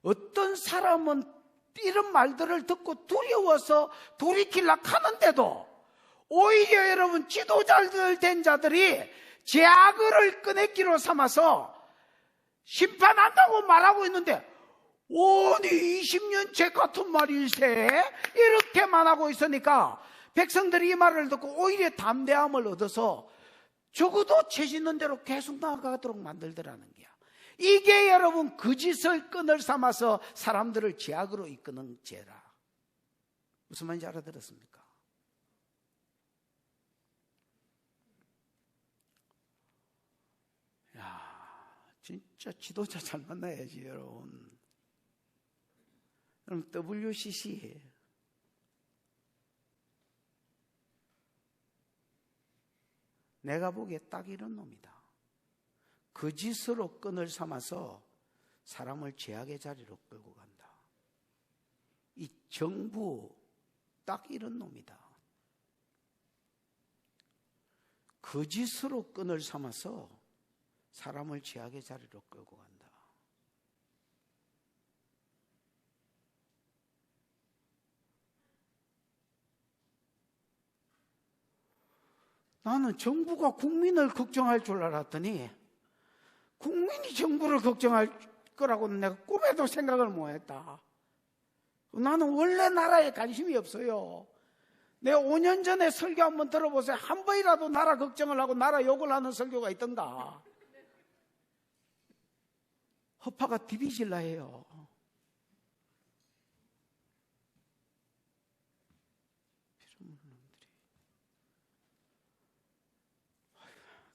A: 어떤 사람은 이런 말들을 듣고 두려워서 돌이키려 하는데도 오히려 여러분 지도자들 된 자들이 죄악을 꺼냈기로 삼아서 심판한다고 말하고 있는데 오니 20년째 같은 말일세 이렇게만 하고 있으니까 백성들이 이 말을 듣고 오히려 담대함을 얻어서 적어도 죄 짓는 대로 계속 나아가도록 만들더라는 거야. 이게 여러분 거짓을 끈을 삼아서 사람들을 죄악으로 이끄는 죄라. 무슨 말인지 알아들었습니까? 야, 진짜 지도자 잘 만나야지 여러분. 그럼 WCC 내가 보기에 딱 이런 놈이다. 거짓으로 끈을 삼아서 사람을 죄악의 자리로 끌고 간다. 이 정부 딱 이런 놈이다. 거짓으로 끈을 삼아서 사람을 죄악의 자리로 끌고 간다. 나는 정부가 국민을 걱정할 줄 알았더니 국민이 정부를 걱정할 거라고는 내가 꿈에도 생각을 못했다. 나는 원래 나라에 관심이 없어요. 내가 5년 전에 설교 한번 들어보세요. 한 번이라도 나라 걱정을 하고 나라 욕을 하는 설교가 있던가. 허파가 디비질라 해요.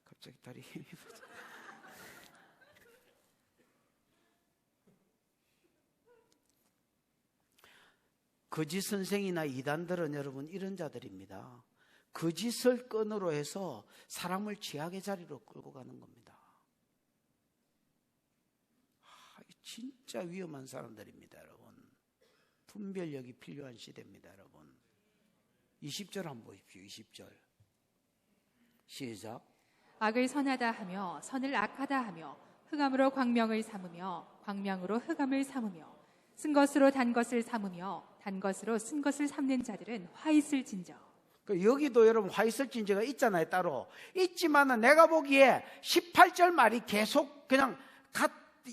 A: 갑자기 다리 힘이 붙어. 거짓 선생이나 이단들은 여러분 이런 자들입니다. 거짓을 끈으로 해서 사람을 죄악의 자리로 끌고 가는 겁니다. 진짜 위험한 사람들입니다, 여러분. 분별력이 필요한 시대입니다, 여러분. 20절 한번 보십시오. 20절 시작.
B: 악을 선하다 하며 선을 악하다 하며 흑암으로 광명을 삼으며 광명으로 흑암을 삼으며 쓴 것으로 단 것을 삼으며 단 것으로 쓴 것을 삼는 자들은 화 있을진저.
A: 여기도 여러분 화 있을진저가 있잖아요, 따로. 있지만은 내가 보기에 18절 말이 계속 그냥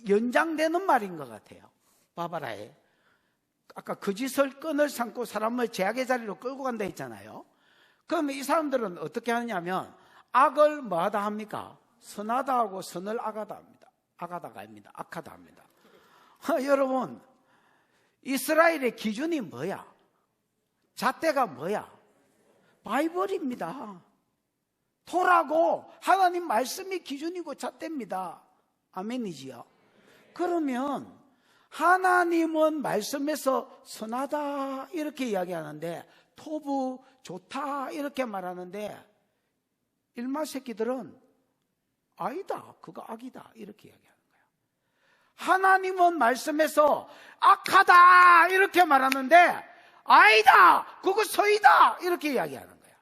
A: 연장되는 말인 것 같아요. 봐봐라. 아까 거짓을 끈을 삼고 사람을 죄악의 자리로 끌고 간다 했잖아요. 그러면 이 사람들은 어떻게 하느냐면 악을 뭐하다 합니까? 선하다 하고 선을 악하다 합니다. 악하다가 아닙니다. 악하다 합니다. 여러분, 이스라엘의 기준이 뭐야? 잣대가 뭐야? 바이블입니다. 토라고 하나님 말씀이 기준이고 잣대입니다. 아멘이지요. 그러면 하나님은 말씀에서 선하다 이렇게 이야기하는데 토부 좋다 이렇게 말하는데 일마 새끼들은 아니다, 그거 악이다 이렇게 이야기하는 거예요. 하나님은 말씀에서 악하다 이렇게 말하는데 아니다, 그거 서이다 이렇게 이야기하는 거예요.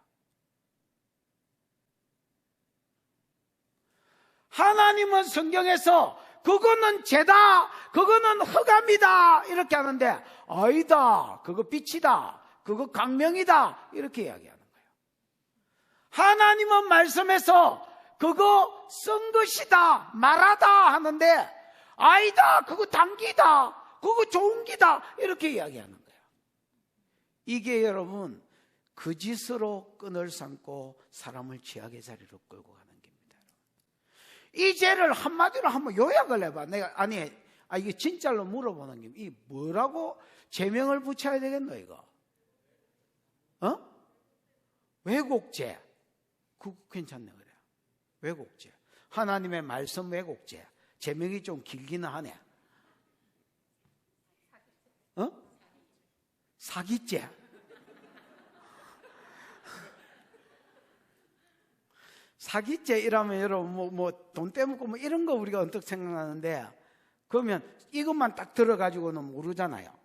A: 하나님은 성경에서 그거는 죄다, 그거는 흑암이다 이렇게 하는데 아니다, 그거 빛이다, 그거 광명이다 이렇게 이야기하는 거예요. 하나님은 말씀에서 그거 쓴 것이다, 말하다 하는데 아니다, 그거 단기다, 그거 좋은 기다 이렇게 이야기하는 거예요. 이게 여러분 거짓으로 끈을 삼고 사람을 죄악의 자리로 끌고 가는 겁니다. 이 죄를 한마디로 한번 요약을 해봐. 내가 이게 진짜로 물어보는 게 이 뭐라고 제명을 붙여야 되겠노 이거? 왜곡죄. 그거 괜찮네 그래. 왜곡죄. 하나님의 말씀 왜곡죄. 제명이 좀 길기는 하네. 사기죄. 사기죄 이라면 여러분 돈 떼먹고 이런 거 우리가 언뜻 생각하는데 그러면 이것만 딱 들어가지고는 모르잖아요.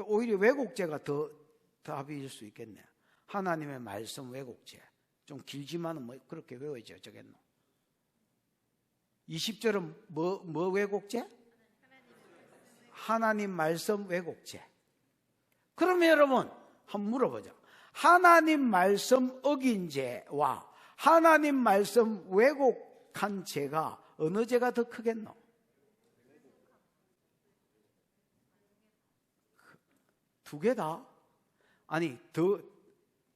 A: 오히려 왜곡죄가 더 답일 수 있겠네. 하나님의 말씀 왜곡죄. 좀 길지만은 그렇게 외워야지 어쩌겠노. 20절은 뭐 왜곡죄? 하나님 말씀 왜곡죄. 그러면 여러분 한번 물어보자. 하나님 말씀 어긴 죄와 하나님 말씀 왜곡한 죄가 어느 죄가 더 크겠노? 두 개 다? 아니 더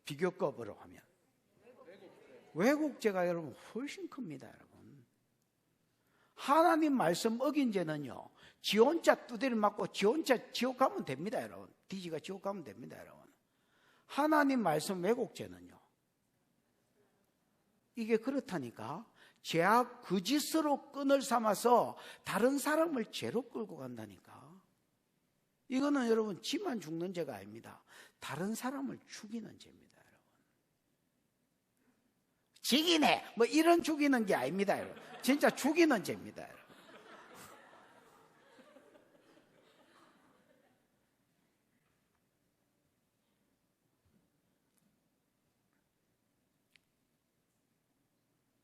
A: 비교급으로 하면 왜곡죄가 여러분 훨씬 큽니다. 여러분 하나님 말씀 어긴 죄는요 지 혼자 두드려 맞고 지 혼자 지옥 가면 됩니다. 여러분 디지가 지옥 가면 됩니다. 여러분 하나님 말씀 왜곡죄는요 이게 그렇다니까 죄악 거짓으로 끈을 삼아서 다른 사람을 죄로 끌고 간다니까. 이거는 여러분 지만 죽는 죄가 아닙니다. 다른 사람을 죽이는 죄입니다. 여러분 지기네 이런 죽이는 게 아닙니다. 여러분 진짜 죽이는 죄입니다. 여러분.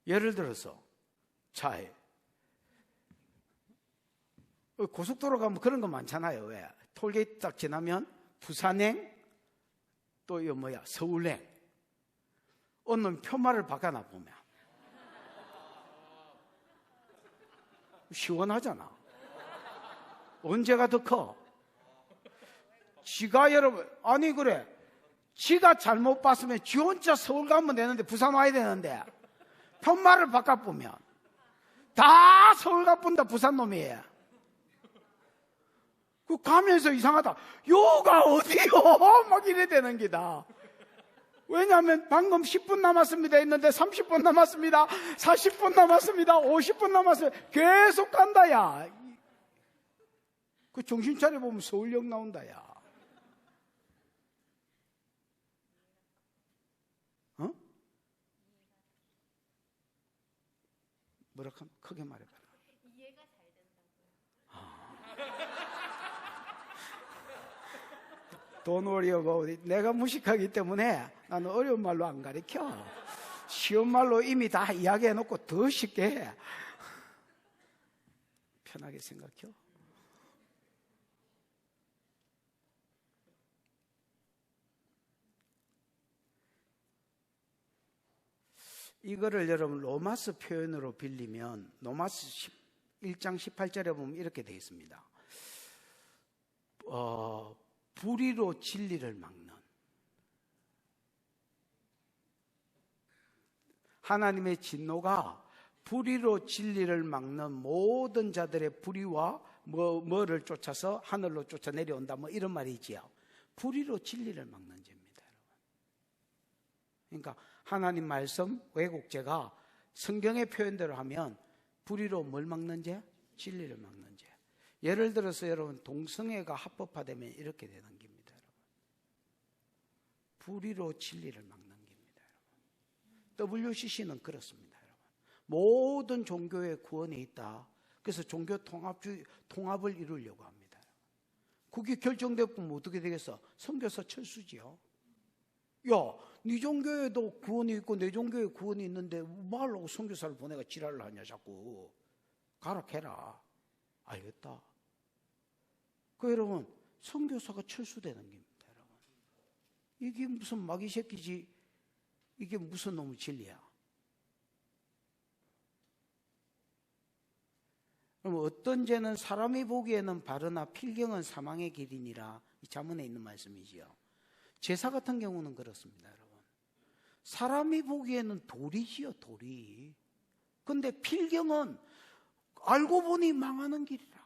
A: 예를 들어서 차에 고속도로 가면 그런 거 많잖아요. 왜? 톨게이트 딱 지나면 부산행 또 서울행 어느 놈 표말을 바꿔놔 보면 시원하잖아. 언제가 더 커? 지가 여러분 아니 그래 지가 잘못 봤으면 지 혼자 서울 가면 되는데 부산 와야 되는데 편말을 바꿔보면 다 서울 가뿐다 부산 놈이에요. 그 가면서 이상하다. 요가 어디요? 막 이래 되는 기다. 왜냐하면 방금 10분 남았습니다 했는데 30분 남았습니다. 40분 남았습니다. 50분 남았습니다. 계속 간다, 야. 그 정신 차려보면 서울역 나온다, 야. 어? 뭐라 하면 크게 말해봐라. 이해가 잘 된다고요. Don't worry about it. 내가 무식하기 때문에 나는 어려운 말로 안 가르쳐. 쉬운 말로 이미 다 이야기해놓고 더 쉽게 해. 편하게 생각해. 이거를 여러분 로마서 표현으로 빌리면 로마서 1장 18절에 보면 이렇게 되어 있습니다. 불의로 진리를 막는, 하나님의 진노가 불의로 진리를 막는 모든 자들의 불의와 뭐를 쫓아서 하늘로 쫓아 내려온다, 뭐 이런 말이지요. 불의로 진리를 막는 죄입니다, 여러분. 그러니까 하나님 말씀 왜곡죄가 성경의 표현대로 하면 불의로 뭘 막는 죄? 진리를 막는 죄. 예를 들어서 여러분 동성애가 합법화되면 이렇게 되는 겁니다, 여러분. 불의로 진리를 막는 겁니다, 여러분. WCC는 그렇습니다, 여러분. 모든 종교의 구원에 있다. 그래서 종교 통합을 이루려고 합니다. 그게 결정되면 어떻게 되겠어? 선교사 철수지요. 야, 네 종교에도 구원이 있고 내 종교에 구원이 있는데 뭐하려고 선교사를 보내가 지랄을 하냐 자꾸. 가라 캐라. 알겠다. 그 여러분 선교사가 철수되는 겁니다, 여러분. 이게 무슨 마귀 새끼지? 이게 무슨 놈의 진리야? 그럼 어떤 죄는 사람이 보기에는 바르나 필경은 사망의 길이니라, 이 자문에 있는 말씀이지요. 제사 같은 경우는 그렇습니다, 여러분. 사람이 보기에는 도리지요, 도리. 근데 필경은 알고 보니 망하는 길이라.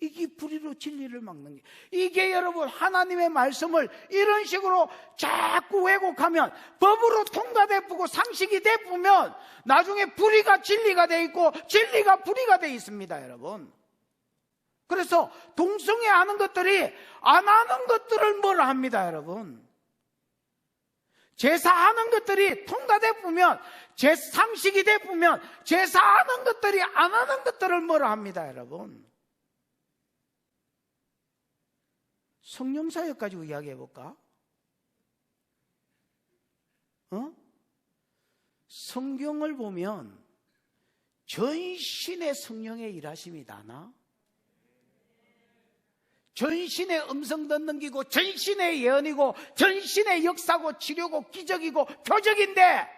A: 이게 불의로 진리를 막는 게. 이게 여러분 하나님의 말씀을 이런 식으로 자꾸 왜곡하면, 법으로 통과되고 상식이 되면 나중에 불의가 진리가 돼 있고 진리가 불의가 돼 있습니다, 여러분. 그래서 동성애 하는 것들이 안 하는 것들을 뭐라 합니다, 여러분. 제사하는 것들이 통과돼 보면, 상식이 돼 보면 제사하는 것들이 안 하는 것들을 뭐라 합니다, 여러분. 성령사역 가지고 이야기해 볼까? 성경을 보면 전신의 성령의 일하심이 나나? 전신의 음성 듣는 기고, 전신의 예언이고, 전신의 역사고, 치료고, 기적이고, 표적인데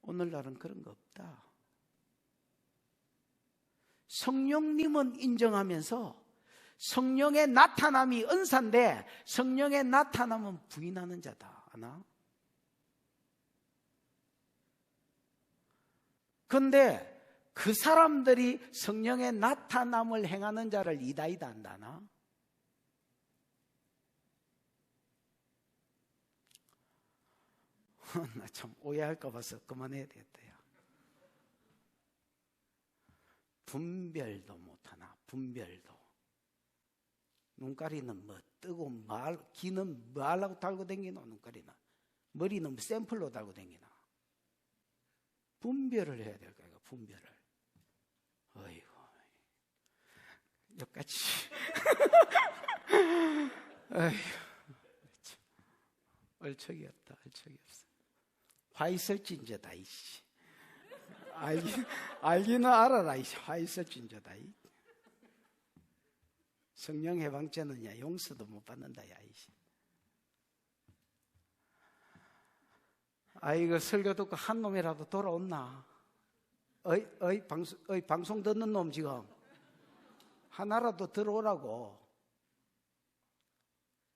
A: 오늘날은 그런 거 없다. 성령님은 인정하면서 성령의 나타남이 은사인데 성령의 나타남은 부인하는 자다. 아나? 그런데 그 사람들이 성령의 나타남을 행하는 자를 이다이다 한다나? 나 참 오해할까 봐서 그만해야 되겠다. 분별도 못하나, 분별도. 눈가리는 뭐 뜨고 귀는 뭐 하려고 달고 다니나, 눈가리는. 머리는 샘플로 달고 다니나. 분별을 해야 될 거야, 분별을. 어이구. 여기까지. 어이구. 얼척이 없다, 얼척이 없어. 화 있을진저다, 이씨. 알기는 알아라, 이씨. 화 있을진저다. 성령 해방죄는 야, 용서도 못 받는다, 야, 이씨. 이거 설교 듣고 한 놈이라도 돌아온나? 방송 듣는 놈 지금 하나라도 들어오라고.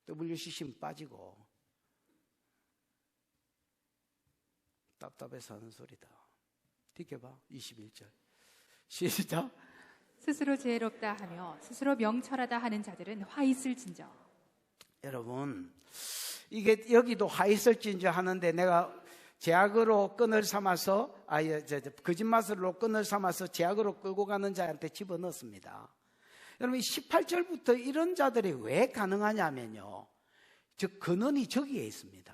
A: WCC 빠지고 답답해서 하는 소리다. 뒤켜봐. 21절 시작.
B: 스스로 지혜롭다 하며 스스로 명철하다 하는 자들은 화 있을진저.
A: 여러분, 이게 여기도 화 있을진저 하는데 내가 제약으로 끈을 삼아서 거짓말로 끈을 삼아서 제약으로 끌고 가는 자한테 집어넣습니다. 여러분 18절부터 이런 자들이 왜 가능하냐면요, 즉 근원이 저기에 있습니다.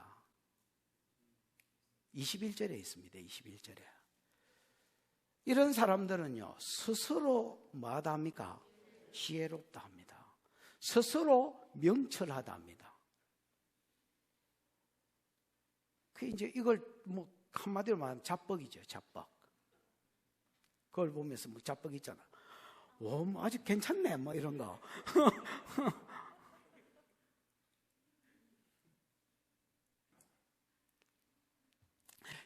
A: 21절에 있습니다. 21절에 이런 사람들은요 스스로 뭐하다 합니까? 지혜롭다 합니다. 스스로 명철하다 합니다. 그 이제 이걸 뭐 한마디로 말하면 자뻑이죠. 자뻑. 그걸 보면서 뭐 자뻑 있잖아. 오, 뭐 아직 괜찮네, 뭐 이런 거.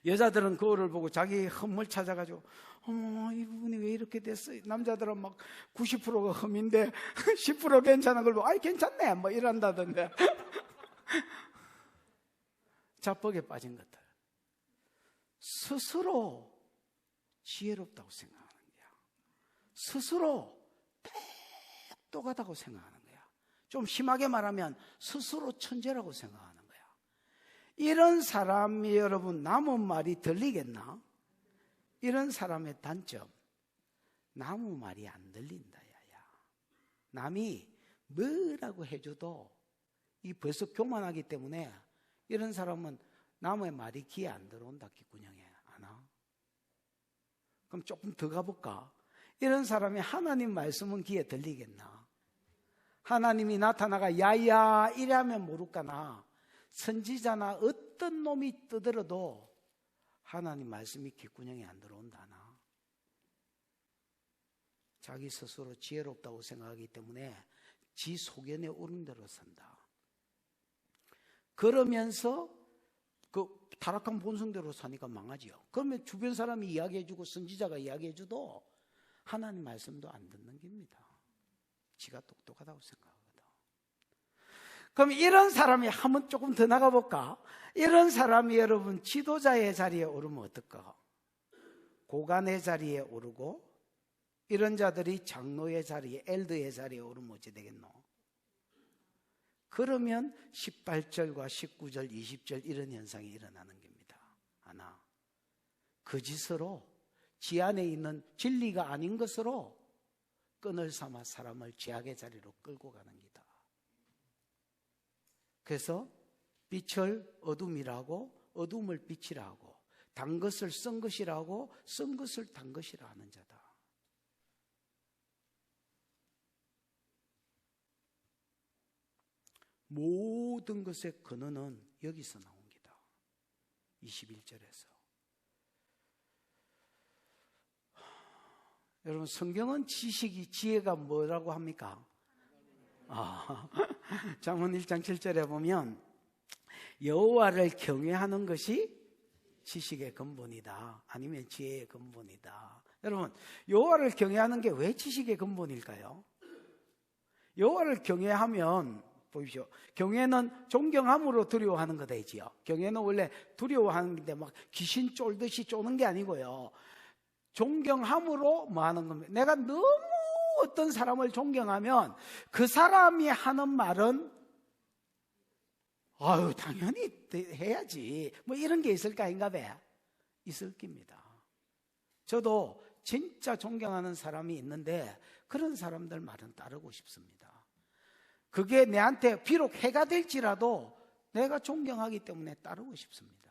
A: 여자들은 거울을 보고 자기 흠을 찾아가지고, 어머, 이 부분이 왜 이렇게 됐어요? 남자들은 막 90%가 흠인데 10% 괜찮은 걸 보고, 아이, 괜찮네, 뭐 이런다던데. 자뻑에 빠진 것들. 스스로 지혜롭다고 생각하는 거야. 스스로 똑똑하다고 생각하는 거야. 좀 심하게 말하면 스스로 천재라고 생각하는 거야. 이런 사람이 여러분 남은 말이 들리겠나? 이런 사람의 단점, 남의 말이 안 들린다. 야야. 남이 뭐라고 해줘도 이 벌써 교만하기 때문에 이런 사람은 남의 말이 귀에 안 들어온다. 귓구녕에 안 와. 그럼 조금 더 가볼까? 이런 사람이 하나님 말씀은 귀에 들리겠나? 하나님이 나타나가 야야 이래하면 모를까나? 선지자나 어떤 놈이 떠들어도 하나님 말씀이 귓구녕에 안 들어온다나? 자기 스스로 지혜롭다고 생각하기 때문에 지 소견에 오른 대로 산다. 그러면서 그 타락한 본성대로 사니까 망하지요. 그러면 주변 사람이 이야기해주고 선지자가 이야기해줘도 하나님 말씀도 안 듣는 겁니다. 지가 똑똑하다고 생각하거든. 그럼 이런 사람이 한번 조금 더 나가볼까? 이런 사람이 여러분 지도자의 자리에 오르면 어떨까? 고관의 자리에 오르고 이런 자들이 장로의 자리에, 엘드의 자리에 오르면 어찌 되겠노? 그러면 18절과 19절, 20절 이런 현상이 일어나는 겁니다. 하나, 거짓으로 지 안에 있는 진리가 아닌 것으로 끈을 삼아 사람을 죄악의 자리로 끌고 가는 기다. 그래서 빛을 어둠이라고 어둠을 빛이라고 단 것을 쓴 것이라고 쓴 것을 단 것이라 하는 자다. 모든 것의 근원은 여기서 나온 기다. 21절에서. 여러분 성경은 지식이 지혜가 뭐라고 합니까? 잠언 1장 7절에 보면 여호와를 경외하는 것이 지식의 근본이다. 아니면 지혜의 근본이다. 여러분 여호와를 경외하는 게 왜 지식의 근본일까요? 여호와를 경외하면 보십시오. 경외는 존경함으로 두려워하는 거 되지요. 경외는 원래 두려워하는데 막 귀신 쫄듯이 쪼는 게 아니고요. 존경함으로 뭐 하는 겁니다. 내가 너무 어떤 사람을 존경하면 그 사람이 하는 말은 아유 당연히 해야지 뭐 이런 게 있을까 인가 봐. 있을 겁니다. 저도 진짜 존경하는 사람이 있는데 그런 사람들 말은 따르고 싶습니다. 그게 내한테 비록 해가 될지라도 내가 존경하기 때문에 따르고 싶습니다.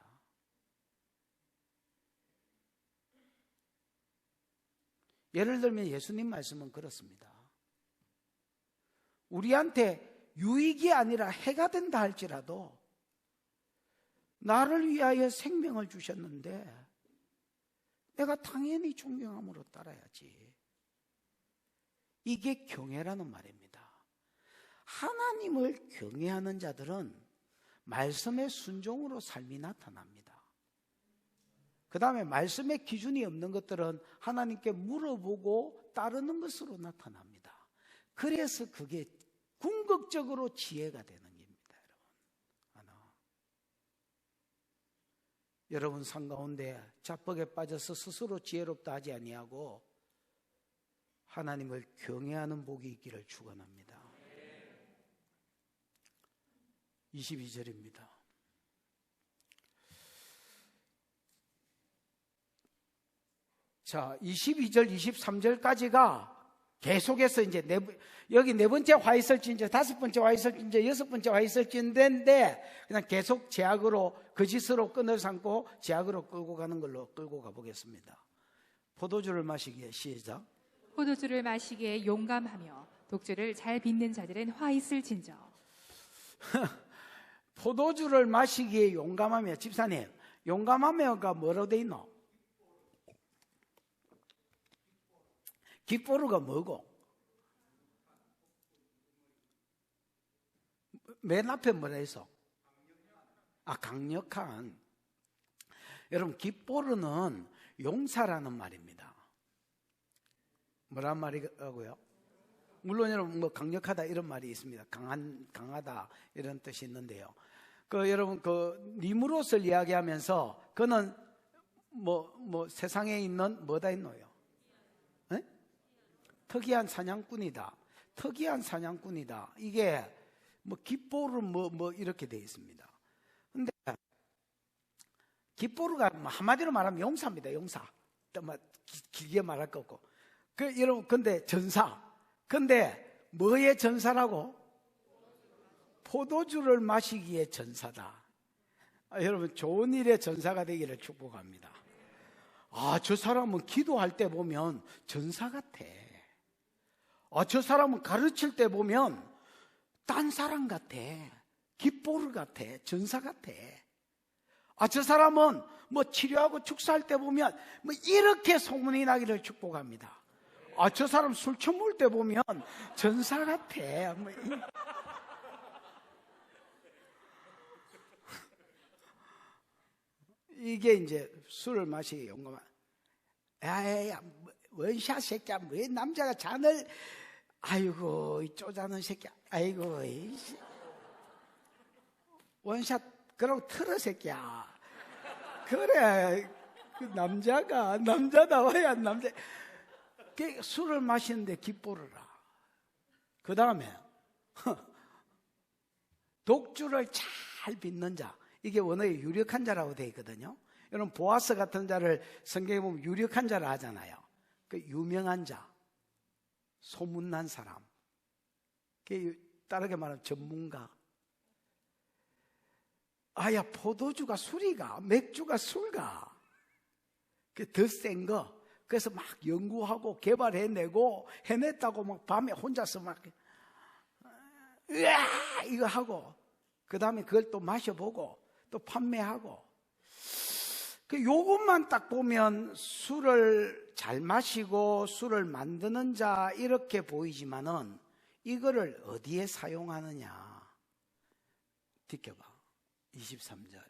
A: 예를 들면 예수님 말씀은 그렇습니다. 우리한테 유익이 아니라 해가 된다 할지라도 나를 위하여 생명을 주셨는데 내가 당연히 존경함으로 따라야지. 이게 경외라는 말입니다. 하나님을 경외하는 자들은 말씀의 순종으로 삶이 나타납니다. 그 다음에 말씀의 기준이 없는 것들은 하나님께 물어보고 따르는 것으로 나타납니다. 그래서 그게 궁극적으로 지혜가 되는 겁니다, 여러분. 여러분 삶 가운데 자뻑에 빠져서 스스로 지혜롭다 하지 아니하고 하나님을 경외하는 복이 있기를 축원합니다. 22절입니다. 자, 22절, 23절까지가 계속해서 이제 여기 네 번째 화 있을지, 이제 다섯 번째 화 있을지, 이제 여섯 번째 화 있을지인데, 그냥 계속 제약으로, 거짓으로 끈을 삼고 제약으로 끌고 가는 걸로 끌고 가보겠습니다. 포도주를 마시기에, 시작.
B: 포도주를 마시기에 용감하며 독주를 잘 빚는 자들은 화 있을진저.
A: 포도주를 마시기에 용감하며, 집사님, 용감하며가 뭐로 돼 있노? 깃보루가 뭐고? 맨 앞에 뭐라 했어? 강력한. 여러분, 깃보루는 용사라는 말입니다. 뭐란 말이라고요? 물론 여러분, 뭐 강력하다 이런 말이 있습니다. 강하다 이런 뜻이 있는데요. 여러분, 니무롯을 이야기하면서 그는 세상에 있는 뭐다 있노요? 특이한 사냥꾼이다. 특이한 사냥꾼이다. 이게 깃보루 이렇게 되어 있습니다. 근데 깃보루가 한마디로 말하면 용사입니다. 용사. 길게 말할 거 없고. 여러분, 근데 전사. 근데 뭐의 전사라고? 포도주를 마시기에 전사다. 여러분, 좋은 일의 전사가 되기를 축복합니다. 저 사람은 기도할 때 보면 전사 같아. 저 사람은 가르칠 때 보면 딴 사람 같아. 깃보루 같아. 전사 같아. 저 사람은 치료하고 축사할 때 보면 이렇게 소문이 나기를 축복합니다. 저 사람 술 처먹을 때 보면 전사 같아. 이게 이제 술을 마시기 용감한. 야, 원샷 새끼야. 왜 남자가 잔을, 아이고, 이 쪼자는 새끼야. 아이고, 원샷, 그러고 틀어 새끼야. 그래, 그 남자다워야 남자. 술을 마시는데 깃보르라. 그 다음에, 독주를 잘 빚는 자. 이게 원어에 유력한 자라고 되어 있거든요. 여러분, 보아스 같은 자를 성경에 보면 유력한 자라 하잖아요. 유명한 자, 소문난 사람, 다르게 말하면 전문가. 포도주가 술이가, 맥주가 술가, 더 센 거. 그래서 막 연구하고 개발해내고 해냈다고 막 밤에 혼자서 막 으아 이거 하고, 그 다음에 그걸 또 마셔보고 또 판매하고. 요것만 딱 보면 술을 잘 마시고 술을 만드는 자 이렇게 보이지만은 이거를 어디에 사용하느냐. 지켜봐. 23절.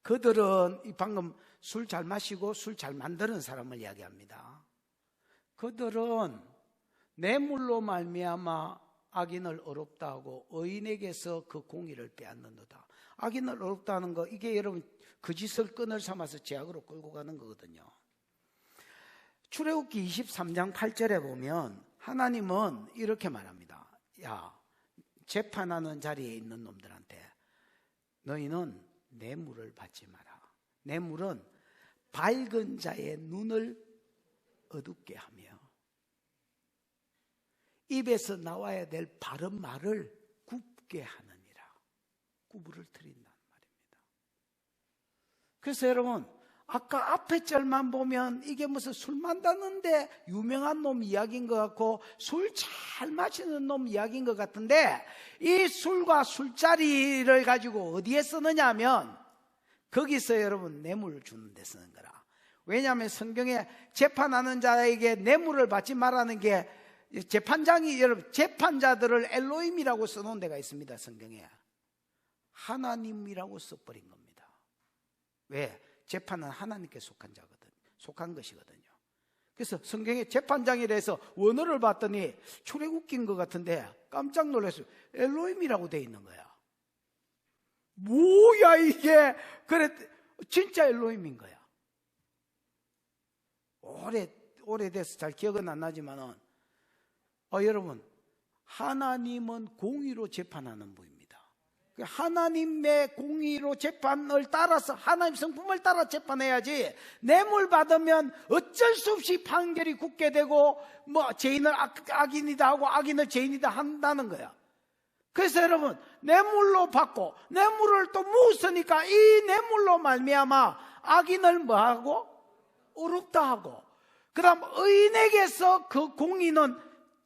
A: 그들은 방금 술 잘 마시고 술 잘 만드는 사람을 이야기합니다. 그들은 뇌물로 말미암아 악인을 어렵다 하고 의인에게서 그 공의를 빼앗는도다. 악인을 어렵다는 거, 이게 여러분 거짓을 끈을 삼아서 제약으로 끌고 가는 거거든요. 출애굽기 23장 8절에 보면 하나님은 이렇게 말합니다. 재판하는 자리에 있는 놈들한테 너희는 뇌물을 받지 마라. 뇌물은 밝은 자의 눈을 어둡게 하며 입에서 나와야 될 바른 말을 굽게 하느니라. 구부를 트린다는 말입니다. 그래서 여러분, 아까 앞에 절만 보면 이게 무슨 술 만드는데 유명한 놈 이야기인 것 같고 술 잘 마시는 놈 이야기인 것 같은데, 이 술과 술자리를 가지고 어디에 쓰느냐 하면 거기서 여러분 뇌물을 주는 데 쓰는 거라. 왜냐하면 성경에 재판하는 자에게 뇌물을 받지 말라는 게, 재판장이 여러분 재판자들을 엘로힘이라고 써놓은 데가 있습니다. 성경에 하나님이라고 써버린 겁니다. 왜? 재판은 하나님께 속한 것이거든요. 그래서 성경에 재판장이라 해서 원어를 봤더니 출애굽기인 것 같은데 깜짝 놀랐어요. 엘로힘이라고 돼 있는 거야. 뭐야 이게? 그래 진짜 엘로힘인 거야. 오래돼서 잘 기억은 안 나지만은 여러분, 하나님은 공의로 재판하는 분입니다. 하나님의 공의로 재판을 따라서 하나님 성품을 따라 재판해야지, 뇌물 받으면 어쩔 수 없이 판결이 굳게 되고 뭐 죄인을 악인이다 하고 악인을 죄인이다 한다는 거야. 그래서 여러분, 뇌물로 받고 뇌물을 또 묻으니까 이 뇌물로 말미암아 악인을 뭐하고? 어렵다 하고, 그 다음 의인에게서 그 공의는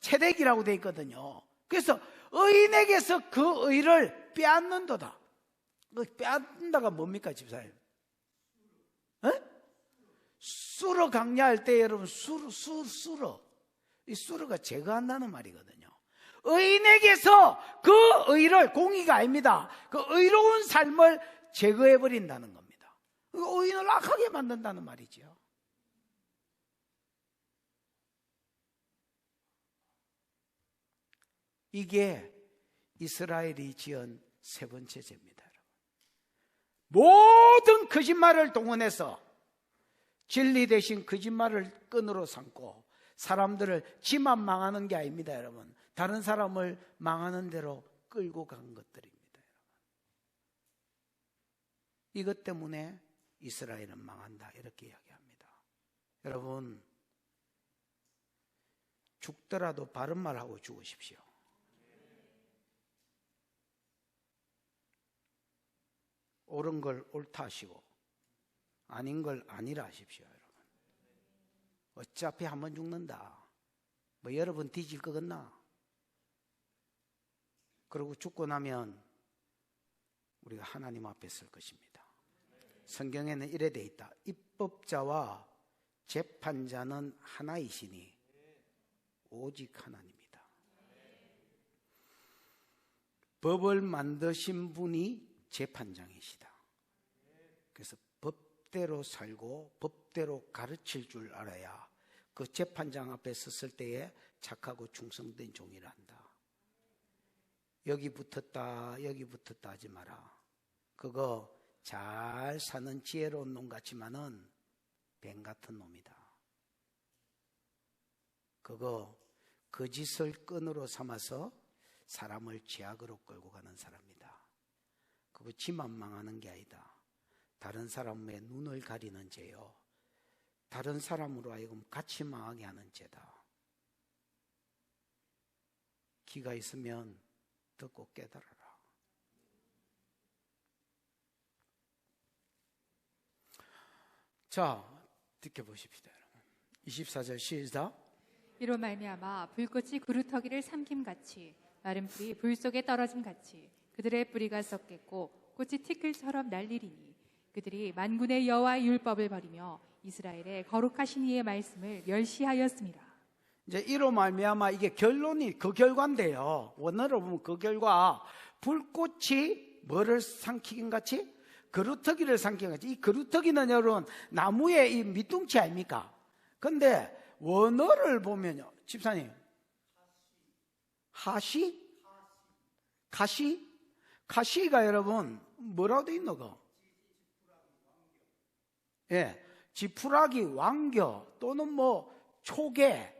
A: 채택이라고 되어 있거든요. 그래서 의인에게서 그 의를 빼앗는도다. 그 빼앗는다가 뭡니까 집사님? 수로 강야할 때 여러분 수로 이 수로가 제거한다는 말이거든요. 의인에게서 그 의를, 공의가 아닙니다, 그 의로운 삶을 제거해버린다는 겁니다. 의인을 악하게 만든다는 말이죠. 이게 이스라엘이 지은 세 번째 죄입니다. 모든 거짓말을 동원해서 진리 대신 거짓말을 끈으로 삼고 사람들을 지만 망하는 게 아닙니다, 여러분. 다른 사람을 망하는 대로 끌고 간 것들입니다, 여러분. 이것 때문에 이스라엘은 망한다, 이렇게 이야기합니다. 여러분, 죽더라도 바른 말하고 죽으십시오. 옳은 걸 옳다 하시고 아닌 걸 아니라 하십시오, 여러분. 어차피 한 번 죽는다. 뭐 여러분 뒤질 거겠나? 그리고 죽고 나면 우리가 하나님 앞에 설 것입니다. 성경에는 이래 돼 있다. 입법자와 재판자는 하나이시니 오직 하나님이다. 법을 만드신 분이 재판장이시다. 그래서 법대로 살고 법대로 가르칠 줄 알아야 그 재판장 앞에 섰을 때에 착하고 충성된 종이라 한다. 여기 붙었다 여기 붙었다 하지 마라. 그거 잘 사는 지혜로운 놈 같지만은 뱀 같은 놈이다. 그거 거짓을 끈으로 삼아서 사람을 죄악으로 끌고 가는 사람이다. 그거 지만 망하는 게 아니다. 다른 사람의 눈을 가리는 죄요, 다른 사람으로 하여금 같이 망하게 하는 죄다. 귀가 있으면 듣고 깨달아라. 자, 듣겨보십시다. 24절 시작.
B: 이로 말미암아 불꽃이 그루터기를 삼김같이 마른 풀이 불 속에 떨어짐같이 그들의 뿌리가 썩겠고 꽃이 티끌처럼 날리리니 그들이 만군의 여호와의 율법을 버리며 이스라엘의 거룩하신 이의 말씀을 멸시하였습니다.
A: 이제 이로 말미암아 이게 결론이 그 결과인데요. 원어로 보면 그 결과, 불꽃이 뭐를 삼키긴 같이? 그루터기를 삼키긴 같이. 이 그루터기는 여러분 나무의 이 밑둥치 아닙니까? 근데 원어를 보면요, 집사님, 가시가 여러분 뭐라고 돼 있노? 거? 예, 지푸라기, 왕겨 또는 뭐 초계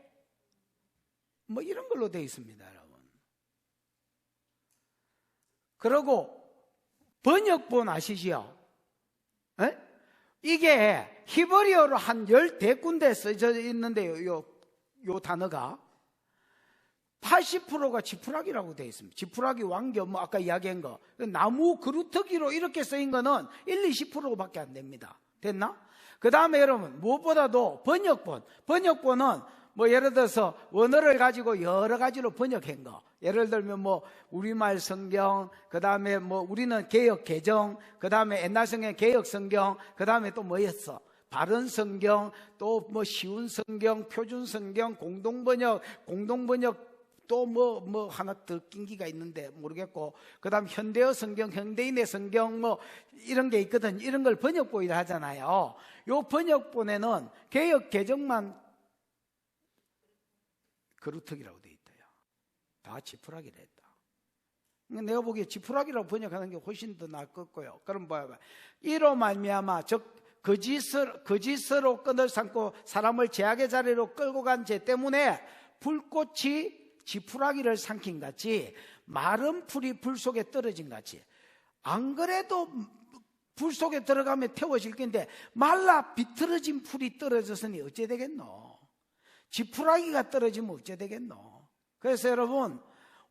A: 뭐 이런 걸로 돼 있습니다, 여러분. 그리고 번역본 아시지요? 예? 이게 히브리어로 한 14군데 써져 있는데요, 요 단어가 80%가 지푸라기라고 되어 있습니다. 지푸라기, 왕겨, 뭐 아까 이야기한 거, 나무 그루터기로 이렇게 쓰인 거는 1-20%밖에 안 됩니다. 됐나? 그 다음에 여러분, 무엇보다도 번역본은 뭐 예를 들어서 원어를 가지고 여러 가지로 번역한 거, 예를 들면 뭐 우리말 성경, 그 다음에 뭐 우리는 개역 개정, 그 다음에 옛날 성경 개역 성경, 그 다음에 또 뭐였어? 바른 성경, 또 뭐 쉬운 성경, 표준 성경, 공동번역 또 뭐 하나 더 낀기가 있는데 모르겠고, 그 다음 현대어 성경, 현대인의 성경 뭐 이런 게 있거든. 이런 걸 번역본이라 하잖아요. 요 번역본에는 개역 개정만 그루터기라고 돼 있대요. 다 지푸라기를 했다. 내가 보기에 지푸라기라고 번역하는 게 훨씬 더 나을 거고요. 그럼 뭐야? 이로 말미암아 즉 거짓으로 끈을 삼고 사람을 죄악의 자리로 끌고 간 죄 때문에 불꽃이 지푸라기를 삼킨 같이 마른 풀이 불 속에 떨어진 같이, 안 그래도 불 속에 들어가면 태워질 건데 말라 비틀어진 풀이 떨어졌으니 어째 되겠노? 지푸라기가 떨어지면 어째 되겠노? 그래서 여러분,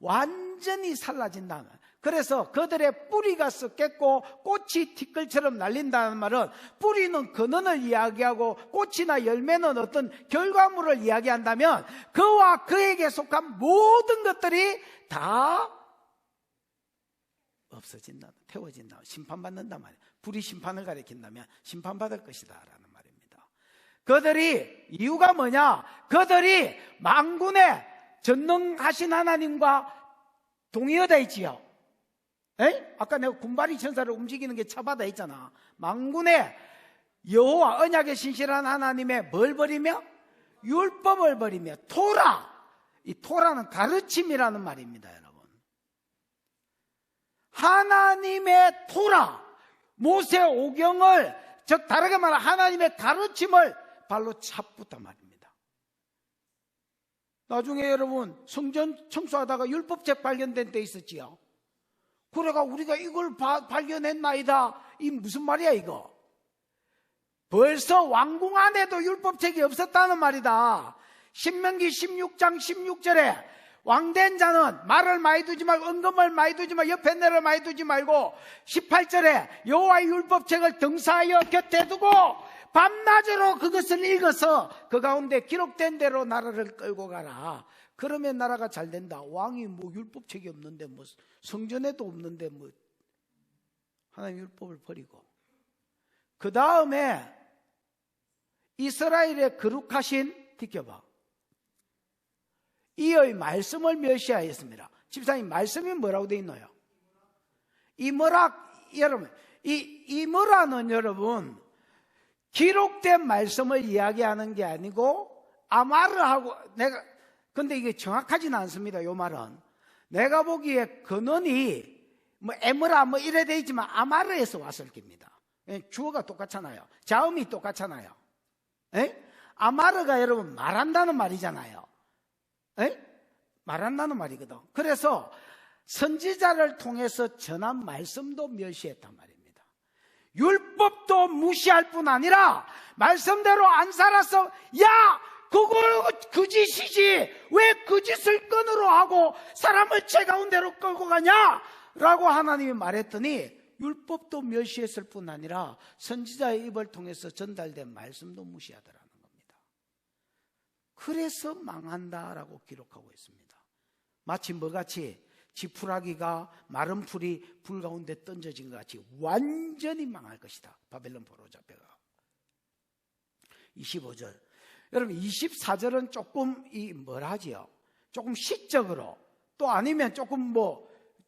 A: 완전히 살라진다는, 그래서 그들의 뿌리가 썩겠고 꽃이 티끌처럼 날린다는 말은 뿌리는 근원을 이야기하고 꽃이나 열매는 어떤 결과물을 이야기한다면 그와 그에게 속한 모든 것들이 다 없어진다, 태워진다, 심판받는단 말이에요. 불이 심판을 가리킨다면 심판받을 것이다 라는 말입니다. 그들이, 이유가 뭐냐? 그들이 만군의 전능하신 하나님과 동의하다 있지요. 아까 내가 군발이 천사를 움직이는 게 차바다 있잖아. 만군의 여호와 언약의 신실한 하나님의 뭘 버리며? 율법을 버리며 토라. 이 토라는 가르침이라는 말입니다, 여러분. 하나님의 토라, 모세 오경을, 즉 다르게 말하면 하나님의 가르침을 발로 차붙단 말입니다. 나중에 여러분 성전 청소하다가 율법책 발견된 때 있었지요. 그래가 우리가 이걸 발견했나이다. 이 무슨 말이야 이거? 벌써 왕궁 안에도 율법책이 없었다는 말이다. 신명기 16장 16절에 왕된 자는 말을 많이 두지 말고 은금을 많이 두지 말고 옆에 내를 많이 두지 말고 18절에 여호와의 율법책을 등사하여 곁에 두고 밤낮으로 그것을 읽어서 그 가운데 기록된 대로 나라를 끌고 가라. 그러면 나라가 잘 된다. 왕이 뭐 율법책이 없는데 뭐 성전에도 없는데 뭐 하나님 율법을 버리고, 그 다음에 이스라엘의 거룩하신, 지켜봐, 이의 말씀을 멸시하였습니다. 집사님, 말씀이 뭐라고 되어 있나요? 이머라, 여러분, 이머라는 여러분 기록된 말씀을 이야기하는 게 아니고 아마르하고, 근데 이게 정확하지는 않습니다. 요 말은 내가 보기에 근원이 뭐 에머라 뭐 이래 돼 있지만 아마르에서 왔을 겁니다. 주어가 똑같잖아요. 자음이 똑같잖아요. 아마르가 여러분 말한다는 말이잖아요. 말한다는 말이거든. 그래서 선지자를 통해서 전한 말씀도 멸시했단 말입니다. 율법도 무시할 뿐 아니라 말씀대로 안 살아서, 야, 그걸 거짓이지, 왜 거짓을 끈으로 하고 사람을 죄 가운데로 끌고 가냐? 라고 하나님이 말했더니 율법도 멸시했을 뿐 아니라 선지자의 입을 통해서 전달된 말씀도 무시하더라는 겁니다. 그래서 망한다라고 기록하고 있습니다. 마치 뭐같이 지푸라기가 마른 풀이 불 가운데 던져진 것 같이 완전히 망할 것이다. 바벨론 포로 잡혀가. 25절. 여러분 24절은 조금 뭐라지요? 조금 시적으로, 또 아니면 조금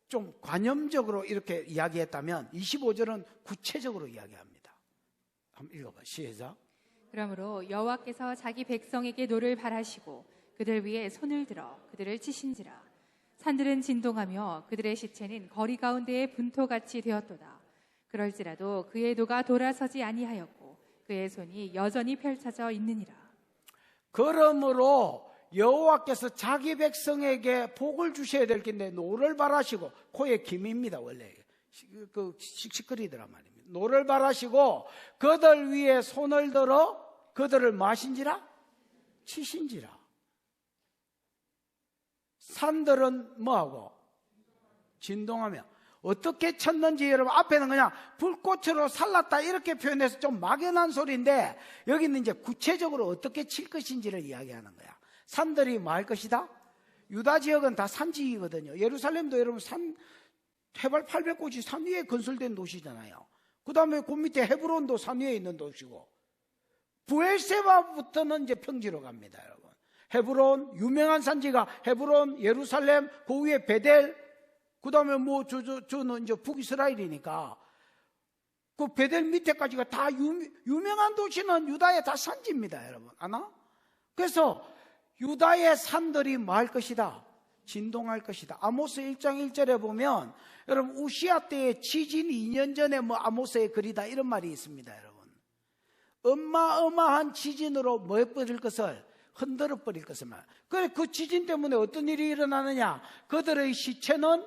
A: 좀 관념적으로 이렇게 이야기했다면 25절은 구체적으로 이야기합니다. 한번 읽어봐. 시작.
B: 그러므로 여호와께서 자기 백성에게 노를 발하시고 그들 위에 손을 들어 그들을 치신지라. 산들은 진동하며 그들의 시체는 거리 가운데에 분토같이 되었도다. 그럴지라도 그의 도가 돌아서지 아니하였고 그의 손이 여전히 펼쳐져 있느니라.
A: 그러므로 여호와께서 자기 백성에게 복을 주셔야 될 텐데 노를 바라시고, 코에 김입니다. 원래 그 씩씩거리더란 말입니다. 노를 바라시고 그들 위에 손을 들어 그들을 마신지라, 치신지라. 산들은 뭐하고? 진동하며. 어떻게 쳤는지 여러분, 앞에는 그냥 불꽃으로 살랐다 이렇게 표현해서 좀 막연한 소리인데 여기는 이제 구체적으로 어떻게 칠 것인지를 이야기하는 거야. 산들이 뭐 할 것이다? 유다 지역은 다 산지이거든요. 예루살렘도 여러분 해발 800곳이 산 위에 건설된 도시잖아요. 그 다음에 그 밑에 헤브론도 산 위에 있는 도시고, 부엘세바부터는 이제 평지로 갑니다, 여러분. 헤브론, 유명한 산지가 헤브론, 예루살렘, 그 위에 베델, 그 다음에 저는 이제 북이스라엘이니까 그 베델 밑에까지가 다 유명한 도시는 유다의 다 산지입니다, 여러분. 아나? 그래서 유다의 산들이 뭐 할 것이다? 진동할 것이다. 아모스 1장 1절에 보면 여러분 우시아 때의 지진 2년 전에 뭐 아모스의 글이다 이런 말이 있습니다. 여러분 어마어마한 지진으로 뭐 해버릴 것을 흔들어 버릴 것을 말. 그래 그 지진 때문에 어떤 일이 일어나느냐? 그들의 시체는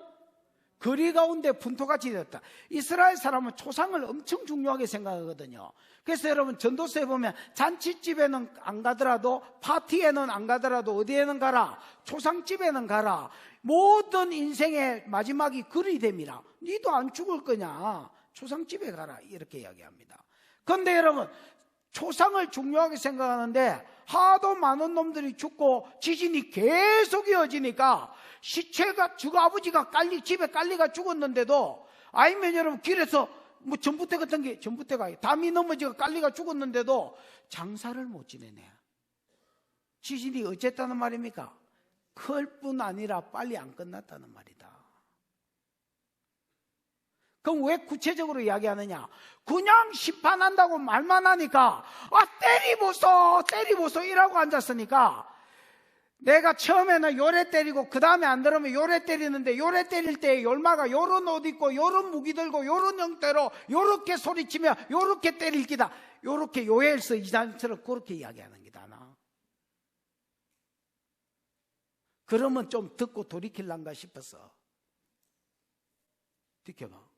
A: 거리 가운데 분토같이 되었다. 이스라엘 사람은 초상을 엄청 중요하게 생각하거든요. 그래서 여러분 전도서에 보면 잔치집에는 안 가더라도 파티에는 안 가더라도 어디에는 가라? 초상집에는 가라. 모든 인생의 마지막이 글이 됩니다. 니도 안 죽을 거냐? 초상집에 가라. 이렇게 이야기합니다. 그런데 여러분 초상을 중요하게 생각하는데 하도 많은 놈들이 죽고 지진이 계속 이어지니까 시체가 주가 아버지가 집에 깔리가 죽었는데도 아니면 여러분 길에서 뭐 전봇대 같은 게 전봇대가 담이 넘어지고 깔리가 죽었는데도 장사를 못 지내네. 지진이 어쨌다는 말입니까? 클 뿐 아니라 빨리 안 끝났다는 말이다. 그럼 왜 구체적으로 이야기하느냐? 그냥 심판한다고 말만 하니까 때리보소 이라고 앉았으니까 내가 처음에는 요래 때리고 그 다음에 안 들으면 요래 때리는데 요래 때릴 때 열마가 요런 옷 입고 요런 무기 들고 요런 형태로 요렇게 소리치며 요렇게 때릴 기다. 요렇게 요엘서 2장처럼 그렇게 이야기하는 기다. 나. 그러면 좀 듣고 돌이킬란가 싶어서 비켜봐.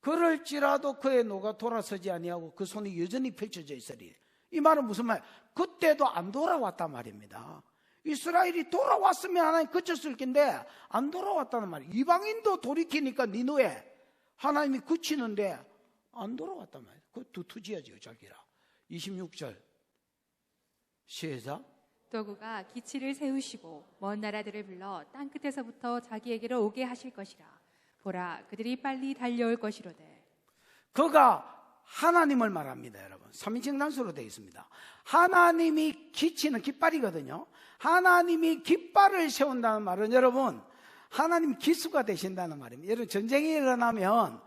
A: 그럴지라도 그의 노가 돌아서지 아니하고 그 손이 여전히 펼쳐져 있으리. 이 말은 무슨 말? 그때도 안 돌아왔단 말입니다. 이스라엘이 돌아왔으면 하나님 그쳤을 텐데 안 돌아왔다는 말이에요. 이방인도 돌이키니까 니누에 하나님이 그치는데 안 돌아왔단 말이에요. 그 두투지어지요 자기라. 26절 시작.
B: 또 그가 기치를 세우시고 먼 나라들을 불러 땅끝에서부터 자기에게로 오게 하실 것이라. 보라 그들이 빨리 달려올 것이로되.
A: 그가 하나님을 말합니다. 여러분 3인칭 단수로 되어 있습니다. 하나님이 기치는 깃발이거든요. 하나님이 깃발을 세운다는 말은 여러분 하나님 기수가 되신다는 말입니다. 여러분 전쟁이 일어나면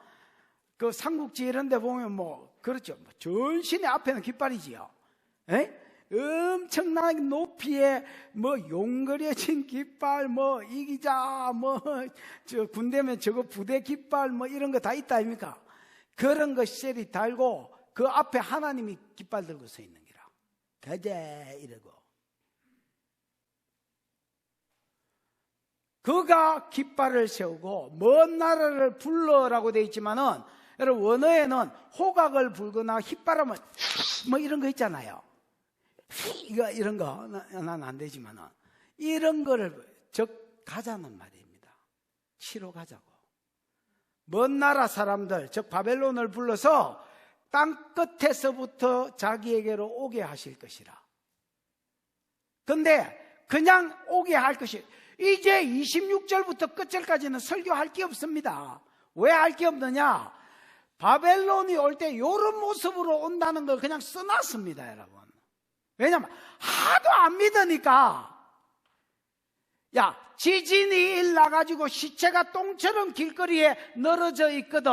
A: 그 삼국지 이런 데 보면 뭐 그렇죠. 전신의 앞에는 깃발이지요. 에? 엄청난 높이에 뭐 용거려진 깃발 뭐 이기자 뭐 저 군대면 저거 부대 깃발 뭐 이런 거 다 있다 아닙니까? 그런 거 셀이 달고 그 앞에 하나님이 깃발 들고 서 있는 기라. 가자 이러고. 그가 깃발을 세우고 먼 나라를 불러라고 되어 있지만은 여러분 원어에는 호각을 불거나 휘바람을 뭐 이런 거 있잖아요. 이런 거 난 안 되지만은 이런 거를 즉 가자는 말입니다. 치러 가자고. 먼 나라 사람들 즉 바벨론을 불러서 땅 끝에서부터 자기에게로 오게 하실 것이라. 근데 그냥 오게 할 것이 이제 26절부터 끝절까지는 설교할 게 없습니다. 왜 할 게 없느냐? 바벨론이 올 때 이런 모습으로 온다는 걸 그냥 써놨습니다, 여러분. 왜냐면 하도 안 믿으니까. 야, 지진이 일나가지고 시체가 똥처럼 길거리에 늘어져 있거든.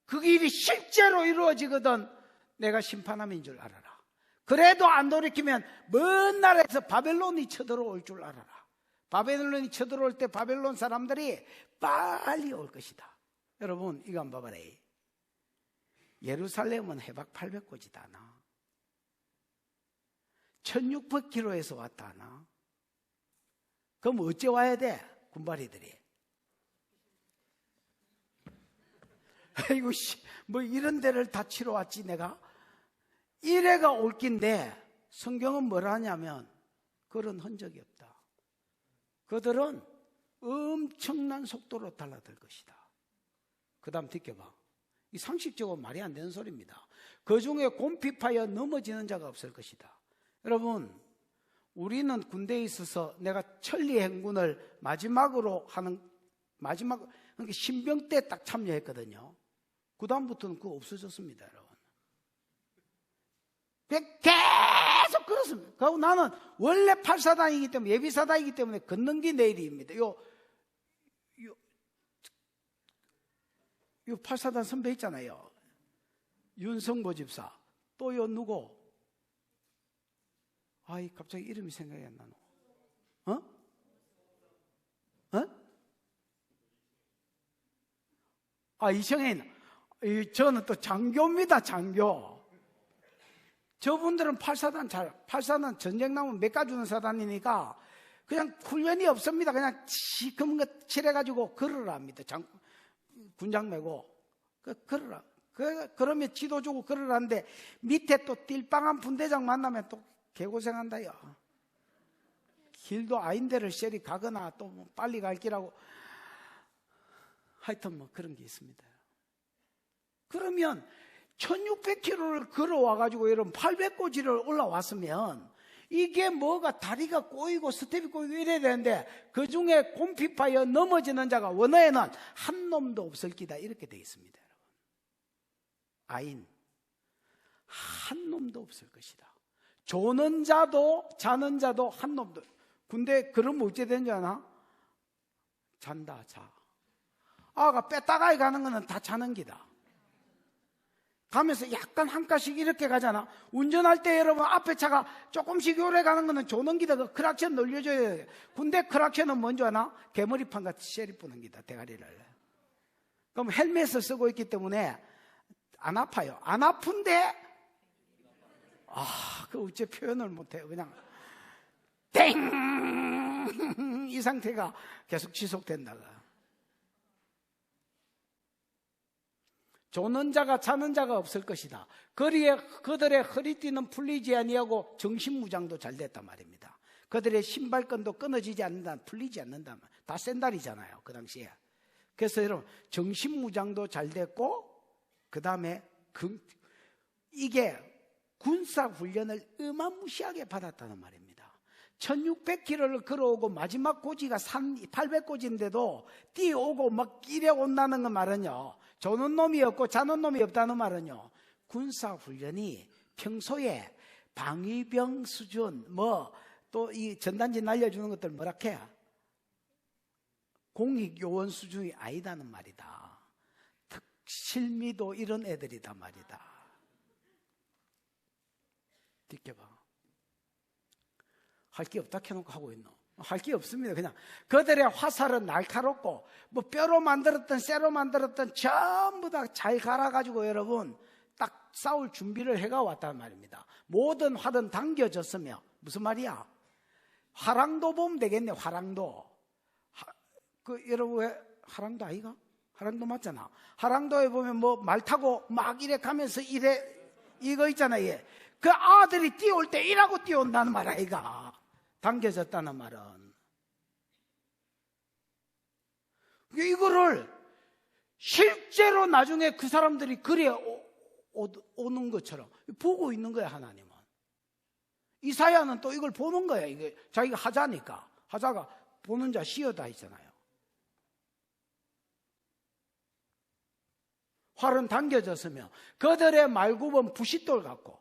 A: 그 일이 실제로 이루어지거든. 내가 심판함인 줄 알아라. 그래도 안 돌이키면 먼 나라에서 바벨론이 쳐들어올 줄 알아라. 바벨론이 쳐들어올 때 바벨론 사람들이 빨리 올 것이다. 여러분 이거 한번 봐봐라. 예루살렘은 해박 800고지다 하나 1600km에서 왔다 하나. 그럼 어째 와야 돼? 군바리들이. 아이고 뭐 이런 데를 다 치러 왔지 내가. 이래가 올 낀데 성경은 뭐라 하냐면 그런 흔적이 없다. 그들은 엄청난 속도로 달라들 것이다. 그 다음 듣겨봐. 이 상식적으로 말이 안 되는 소리입니다. 그 중에 곰피파여 넘어지는 자가 없을 것이다. 여러분 우리는 군대에 있어서 내가 천리 행군을 마지막으로 하는 마지막 그러니까 신병 때 딱 참여했거든요. 그 다음부터는 그거 없어졌습니다, 여러분. 계속 그렇습니다. 그리고 나는 원래 8사단이기 때문에 예비사단이기 때문에 걷는 게 내일입니다. 요 8사단 선배 있잖아요. 윤성보 집사. 또 요 누구? 아이, 갑자기 이름이 생각이 안 나노. 이청인. 저는 또 장교입니다, 장교. 저분들은 팔사단 전쟁 나면 메꿔주는 사단이니까 그냥 훈련이 없습니다. 그냥 시커먼 거 칠해가지고 걸으라 합니다. 군장 메고. 걸으라. 그러면 지도 주고 걸으라는데 밑에 또 띨빵한 분대장 만나면 또 개고생한다요. 길도 아인데를 셀이 가거나 또 뭐 빨리 갈 길하고 하여튼 뭐 그런 게 있습니다. 그러면 1600km를 걸어와가지고 이런 800고지를 올라왔으면 이게 뭐가 다리가 꼬이고 스텝이 꼬이고 이래야 되는데 그 중에 곰피파여 넘어지는 자가 원어에는 한 놈도 없을 기다 이렇게 되어 있습니다. 여러분. 아인 한 놈도 없을 것이다. 조는 자도 자는 자도 한 놈도. 근데 그러면 어째 되는 줄 아나? 잔다 자. 아가 빼따가이 가는 거는 다 자는 기다. 가면서 약간 한 칸씩 이렇게 가잖아. 운전할 때 여러분 앞에 차가 조금씩 오래 가는 거는 조는 기다. 그 크락션 놀려줘야 돼. 근데 크락션은 뭔지 아나? 개머리판 같이 쉐리 뿌는 기다. 대가리를. 그럼 헬멧을 쓰고 있기 때문에 안 아파요. 안 아픈데 그 어째 표현을 못해요. 그냥 땡! 이 상태가 계속 지속된다가. 조는 자가 자는 자가 없을 것이다. 거리에 그들의 허리띠는 풀리지 아니하고 정신무장도 잘 됐단 말입니다. 그들의 신발끈도 끊어지지 않는다, 풀리지 않는다. 다 샌달이잖아요, 그 당시에. 그래서 여러분 정신무장도 잘 됐고 그 다음에 이게 군사훈련을 어마무시하게 받았다는 말입니다. 1600km를 걸어오고 마지막 고지가 산 800고지인데도 뛰어오고 막 이래 온다는 그 말은요, 조는 놈이 없고 자는 놈이 없다는 말은요, 군사훈련이 평소에 방위병 수준 또 이 전단지 날려주는 것들 뭐라 해야 공익요원 수준이 아니다는 말이다. 특실미도 이런 애들이다 말이다. 느껴봐. 할 게 없다 켜놓고 하고 있노? 할 게 없습니다. 그냥 그들의 화살은 날카롭고 뭐 뼈로 만들었던 쇠로 만들었던 전부 다 잘 갈아가지고 여러분 딱 싸울 준비를 해가 왔단 말입니다. 모든 활은 당겨졌으며 무슨 말이야? 화랑도 보면 되겠네. 화랑도. 여러분 왜 화랑도 아이가? 화랑도 맞잖아. 화랑도에 보면 뭐 말 타고 막 이래 가면서 이래 이거 있잖아. 얘. 그 아들이 뛰어올 때 이라고 뛰어온다는 말 아이가. 당겨졌다는 말은 이거를 실제로 나중에 그 사람들이 그래 오는 것처럼 보고 있는 거야. 하나님은. 이사야는 또 이걸 보는 거야. 이게 자기가 하자니까. 하자가 보는 자 시어다 있잖아요. 활은 당겨졌으며 그들의 말굽은 부싯돌 같고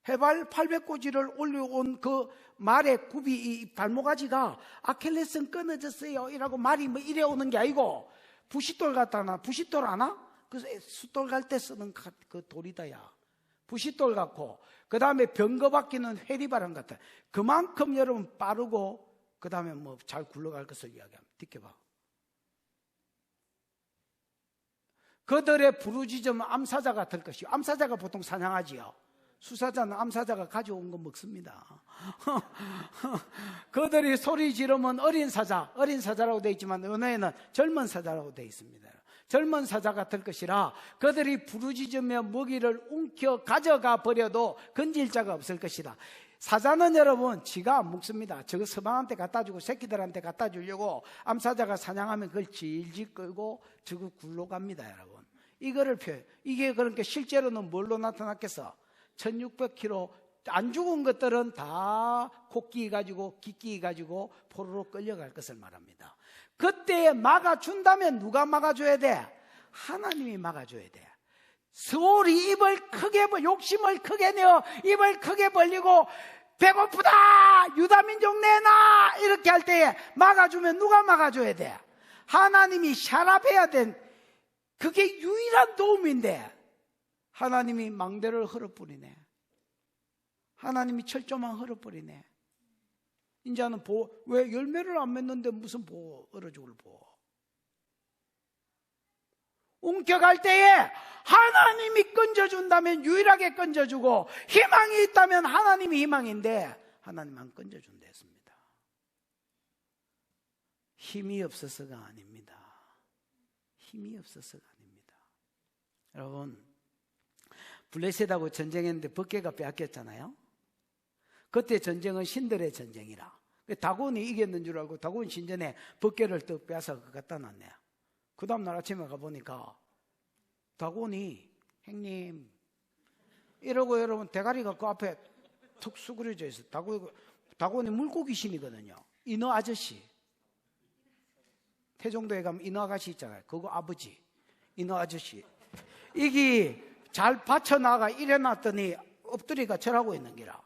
A: 해발 800고지를 올려온 그 말의 굽이 이 발모가지가 아킬레스건 끊어졌어요 이라고 말이 뭐 이래 오는 게 아니고 부싯돌 같다나. 부싯돌 아나? 그 숫돌 갈 때 쓰는 그 돌이다야. 부싯돌 같고 그 다음에 병거 바뀌는 회리바람 같아. 그만큼 여러분 빠르고 그 다음에 뭐 잘 굴러갈 것을 이야기합니다. 느껴봐. 그들의 부르짖음은 암사자가 될 것이요. 암사자가 보통 사냥하지요. 수사자는 암사자가 가져온 거 먹습니다. 그들이 소리 지르면 어린 사자라고 되어 있지만 은혜에는 젊은 사자라고 되어 있습니다. 젊은 사자가 될 것이라 그들이 부르짖으며 먹이를 움켜 가져가 버려도 건질 자가 없을 것이다. 사자는 여러분 지가 안 먹습니다. 저거 서방한테 갖다 주고 새끼들한테 갖다 주려고 암사자가 사냥하면 그걸 질질 끌고 저거 굴러갑니다. 여러분 이거를 표현. 이게 그러니까 실제로는 뭘로 나타났겠어? 1600km 안 죽은 것들은 다 코끼 가지고 기끼 가지고 포로로 끌려갈 것을 말합니다. 그때 막아준다면 누가 막아줘야 돼? 하나님이 막아줘야 돼. 스올이 입을 크게 욕심을 크게 내어 입을 크게 벌리고 배고프다 유다민족 내놔 이렇게 할 때에 막아주면 누가 막아줘야 돼? 하나님이 샤랍해야 된 그게 유일한 도움인데 하나님이 망대를 흘러뿌리네. 하나님이 철조망 흘어버리네. 이제는 왜 열매를 안 맺는데 무슨 얼어 죽을 옮겨갈 때에 하나님이 건져준다면 유일하게 건져주고, 희망이 있다면 하나님이 희망인데 하나님만 건져준다 했습니다. 힘이 없어서가 아닙니다. 힘이 없어서가 아닙니다. 여러분, 블레셋하고 전쟁했는데 벗개가 빼앗겼잖아요. 그때 전쟁은 신들의 전쟁이라. 다곤이 이겼는 줄 알고 다곤 신전에 벗개를 떡 빼앗아 갖다 놨네요. 그 다음날 아침에 가보니까 다곤이, 형님 이러고 여러분 대가리가 그 앞에 툭 수그려져 있어. 다곤이 물고기 신이거든요. 인어 아저씨. 태종도에 가면 인어 아가씨 있잖아요. 그거 아버지. 인어 아저씨. 이게 잘 받쳐나가 이래놨더니 엎드리가 절하고 있는 기라.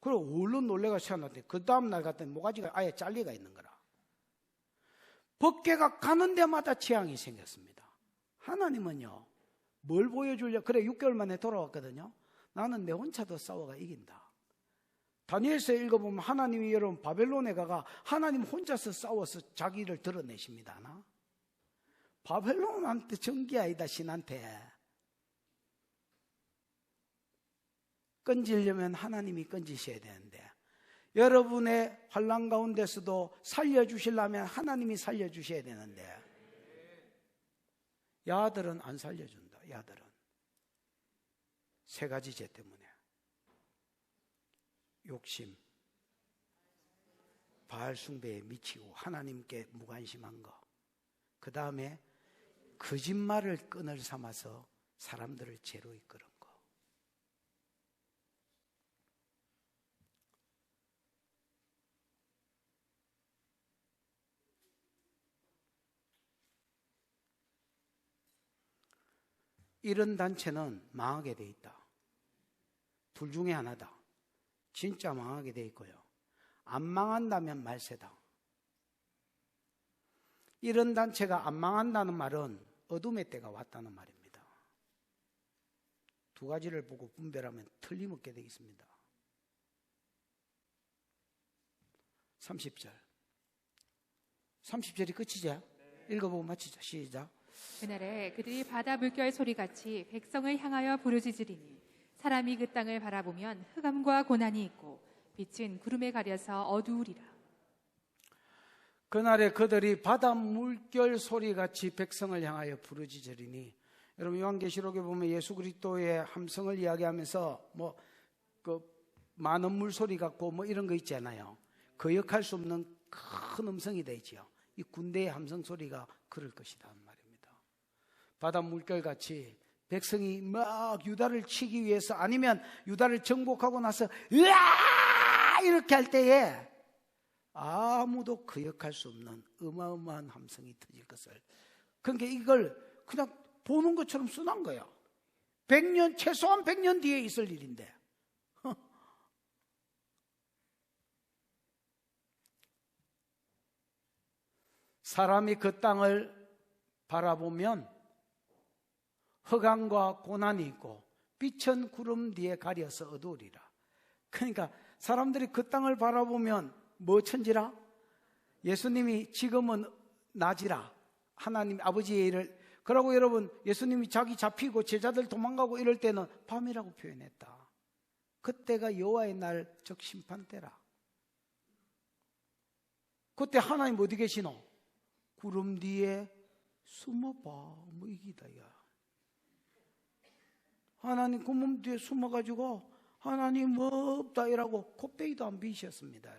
A: 그리고 얼른 놀래가 세워놨더니 그 다음날 갔더니 모가지가 아예 잘리가 있는 거라. 벗개가 가는 데마다 재앙이 생겼습니다. 하나님은요, 뭘 보여주려? 그래 6개월 만에 돌아왔거든요. 나는 내 혼자도 싸워가 이긴다. 다니엘서 읽어보면 하나님이 여러분 바벨론에 가가 하나님 혼자서 싸워서 자기를 드러내십니다. 하나? 바벨론한테 전기 아니다. 신한테 건지려면 하나님이 건지셔야 되는데, 여러분의 환난 가운데서도 살려주시려면 하나님이 살려주셔야 되는데, 야들은 안 살려준다. 야들은 세 가지 죄 때문에: 욕심, 바알 숭배에 미치고 하나님께 무관심한 거, 그 다음에 거짓말을 끈을 삼아서 사람들을 죄로 이끄는 거. 이런 단체는 망하게 돼 있다. 둘 중에 하나다. 진짜 망하게 돼 있고요. 안 망한다면 말세다. 이런 단체가 안 망한다는 말은 어둠의 때가 왔다는 말입니다. 두 가지를 보고 분별하면 틀림없게 되어 있습니다. 30절. 30절이 끝이죠? 읽어보고 마치자. 시작.
B: 그날에 그들이 바다 물결 소리같이 백성을 향하여 부르짖으리니, 사람이 그 땅을 바라보면 흑암과 고난이 있고 빛은 구름에 가려서 어두우리라.
A: 그날에 그들이 바다 물결 소리같이 백성을 향하여 부르짖으리니, 여러분 요한계시록에 보면 예수 그리스도의 함성을 이야기하면서 많은 물소리 같고 이런 거 있잖아요. 거역할 수 없는 큰 음성이 되지요. 이 군대의 함성 소리가 그럴 것이다 말입니다. 바다 물결같이 백성이 막 유다를 치기 위해서, 아니면 유다를 정복하고 나서 으아 이렇게 할 때에 아무도 거역할 수 없는 어마어마한 함성이 터질 것을. 그러니까 이걸 그냥 보는 것처럼 순한 거야. 100년, 최소한 100년 뒤에 있을 일인데. 사람이 그 땅을 바라보면 흑암과 고난이 있고 빛은 구름 뒤에 가려서 어두우리라. 그러니까 사람들이 그 땅을 바라보면 뭐 천지라? 예수님이 지금은 낮이라. 하나님 아버지의 일을. 그러고 여러분, 예수님이 자기 잡히고 제자들 도망가고 이럴 때는 밤이라고 표현했다. 그때가 여호와의 날, 즉 심판 때라. 그때 하나님 어디 계시노? 구름 뒤에 숨어봐. 이기다 야. 하나님 구름 뒤에 숨어가지고 하나님 없다 이라고 곱데기도 안 비셨습니다.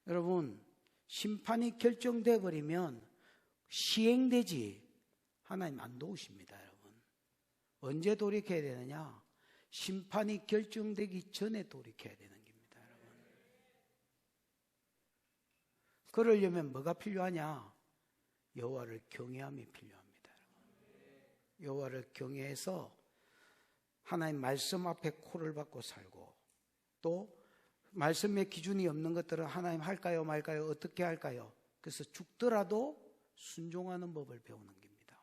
A: 여러분 심판이 결정돼 버리면 시행되지 하나님 안 도우십니다. 여러분 언제 돌이켜야 되느냐? 심판이 결정되기 전에 돌이켜야 되는 겁니다. 여러분 그러려면 뭐가 필요하냐? 여호와를 경외함이 필요합니다. 여호와를 경외해서 하나님 말씀 앞에 코를 박고 살고, 또 말씀의 기준이 없는 것들은 하나님 할까요 말까요 어떻게 할까요? 그래서 죽더라도 순종하는 법을 배우는 겁니다.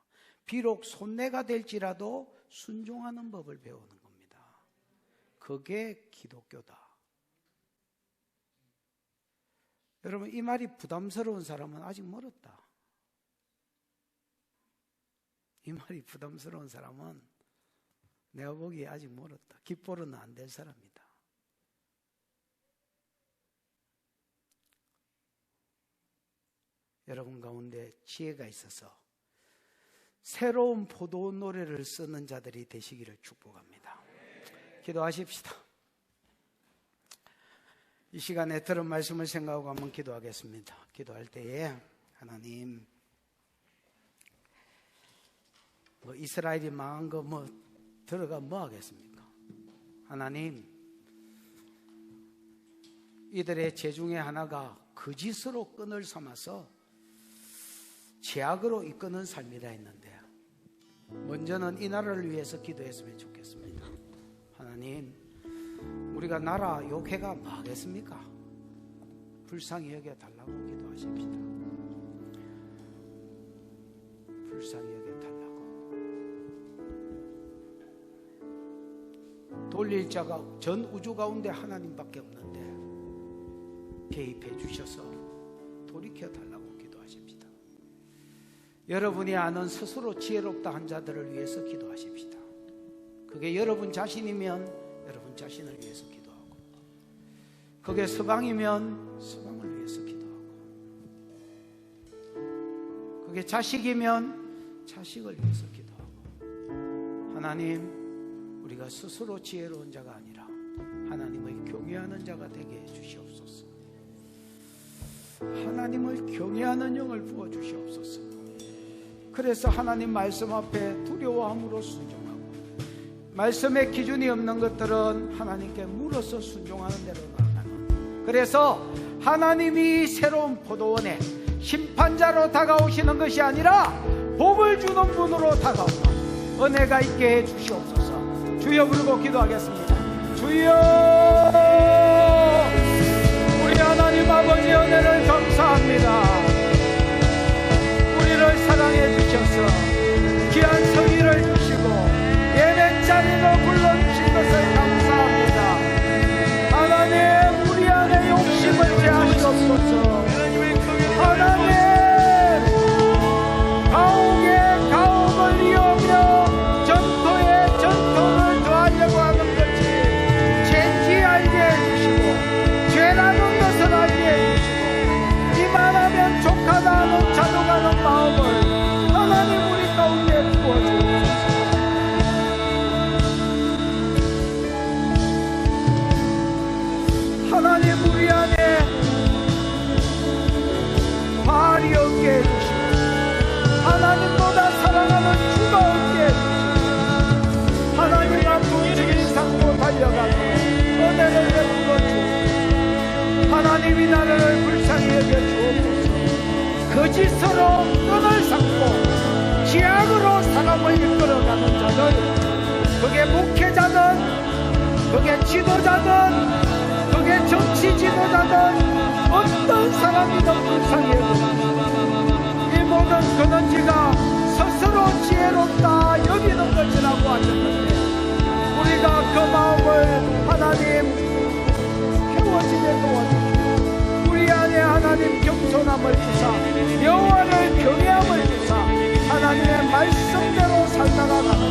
A: 비록 손해가 될지라도 순종하는 법을 배우는 겁니다. 그게 기독교다. 여러분, 이 말이 부담스러운 사람은 아직 멀었다. 이 말이 부담스러운 사람은 내가 보기에 아직 멀었다. 깃보로는 안 될 사람이다. 여러분 가운데 지혜가 있어서 새로운 포도 노래를 쓰는 자들이 되시기를 축복합니다. 기도하십시다. 이 시간에 들은 말씀을 생각하고 한번 기도하겠습니다. 기도할 때에 하나님, 이스라엘이 망한 거 들어가 뭐 하겠습니까? 하나님, 이들의 죄 중에 하나가 거짓으로 끈을 삼아서 죄악으로 이끄는 삶이라 했는데, 먼저는 이 나라를 위해서 기도했으면 좋겠습니다. 하나님, 우리가 나라 욕해가 뭐 하겠습니까? 불쌍히 여겨달라고 기도하십시다. 불쌍히 여겨달라고. 돌릴 자가 전 우주 가운데 하나님밖에 없는데 개입해 주셔서 돌이켜달라고 기도하십시다. 여러분이 아는 스스로 지혜롭다 한 자들을 위해서 기도하십시다. 그게 여러분 자신이면 여러분 자신을 위해서 기도하고, 그게 서방이면 서방을 위해서 기도하고, 그게 자식이면 자식을 위해서 기도하고, 하나님, 우리가 스스로 지혜로운 자가 아니라 하나님을 경외하는 자가 되게 해주시옵소서. 하나님을 경외하는 영을 부어주시옵소서. 그래서 하나님 말씀 앞에 두려워함으로 순종하고, 말씀의 기준이 없는 것들은 하나님께 물어서 순종하는 대로 나아가는, 그래서 하나님이 새로운 포도원에 심판자로 다가오시는 것이 아니라 복을 주는 분으로 다가오는 은혜가 있게 해 주시옵소서. 주여 부르고 기도하겠습니다. 주여, 우리 하나님 아버지 은혜를 감사합니다. 우리를 사랑해 주셔서 귀한 성의를 주시고 예배 자리로 불러주신 것을 감사합니다. 하나님, 우리 안에 욕심을 제하시옵소서. 하나님, 가옥에 가옥을 이으며 전토에 전토를 더하려고 하는 것이 죄인지 알게 해주시고, 죄라는 것을 알게 해주시고, 이만하면 족하다 하는 자족하는 마음을 하나님 우리 가운데 부어주옵소서. 하나님, 우리 안에 발이 없게 해주시고, 하나님보다 사랑하는 주가 없게 해주시고, 하나님 앞으로 주인 삼고 달려가고 은혜를 베풀어 주옵소서. 하나님이 나를 불쌍히 여겨 주옵소서. 거짓으로 끈을 삼고 지악으로 사람을 이끌어가는 자들, 그게 목회자든 그게 지도자든 그게 정치 지도자든 어떤 사람이든 불쌍히 여겨주시고, 이 모든 근원지가 스스로 지혜롭다 여기는 것이라고 하셨는데, 우리가 그 마음을 하나님 깨워지게 도와주시고, 우리 안에 하나님 겸손함을 주사, 여호와를 경외함을 주사, 하나님의 말씀대로 살다가 가는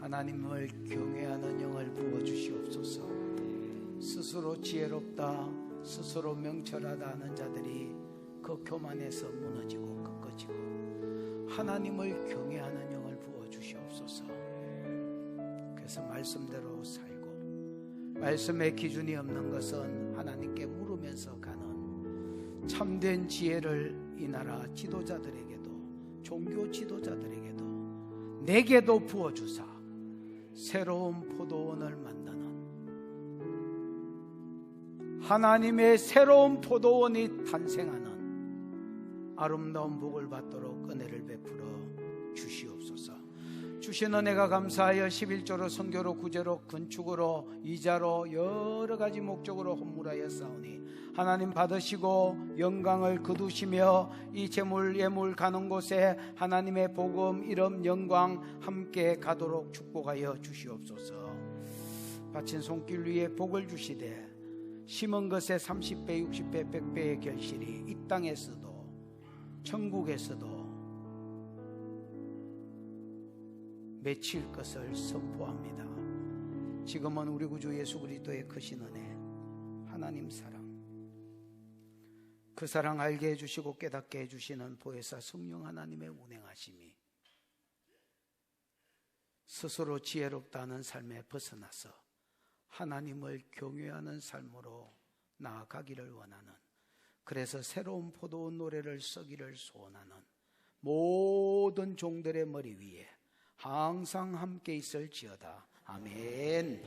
A: 하나님을 경외하는 영을 부어주시옵소서. 스스로 지혜롭다, 스스로 명철하다 하는 자들이 그 교만에서 무너지고 꺾어지고, 하나님을 경외하는 영을 부어주시옵소서. 그래서 말씀대로 살고, 말씀의 기준이 없는 것은 하나님께 물으면서 가는 참된 지혜를 이 나라 지도자들에게도, 종교 지도자들에게도, 내게도 부어주사 새로운 포도원을 만드는, 하나님의 새로운 포도원이 탄생하는 아름다운 복을 받도록 은혜를 베풀어 주시옵소서. 주신 은혜가 감사하여 11조로 선교로 구제로 건축으로 이자로 여러 가지 목적으로 헌물하여 싸우니 하나님 받으시고 영광을 거두시며 이 재물 예물 가는 곳에 하나님의 복음 이름 영광 함께 가도록 축복하여 주시옵소서. 바친 손길 위에 복을 주시되 심은 것에 30배 60배 100배의 결실이 이 땅에서도 천국에서도 맺힐 것을 선포합니다. 지금은 우리 구주 예수 그리스도의 크신 은혜, 하나님 사랑, 그 사랑 알게 해주시고 깨닫게 해주시는 보혜사 성령 하나님의 운행하심이 스스로 지혜롭다는 삶에 벗어나서 하나님을 경외하는 삶으로 나아가기를 원하는, 그래서 새로운 포도원 노래를 쓰기를 소원하는 모든 종들의 머리 위에 항상 함께 있을지어다. 아멘.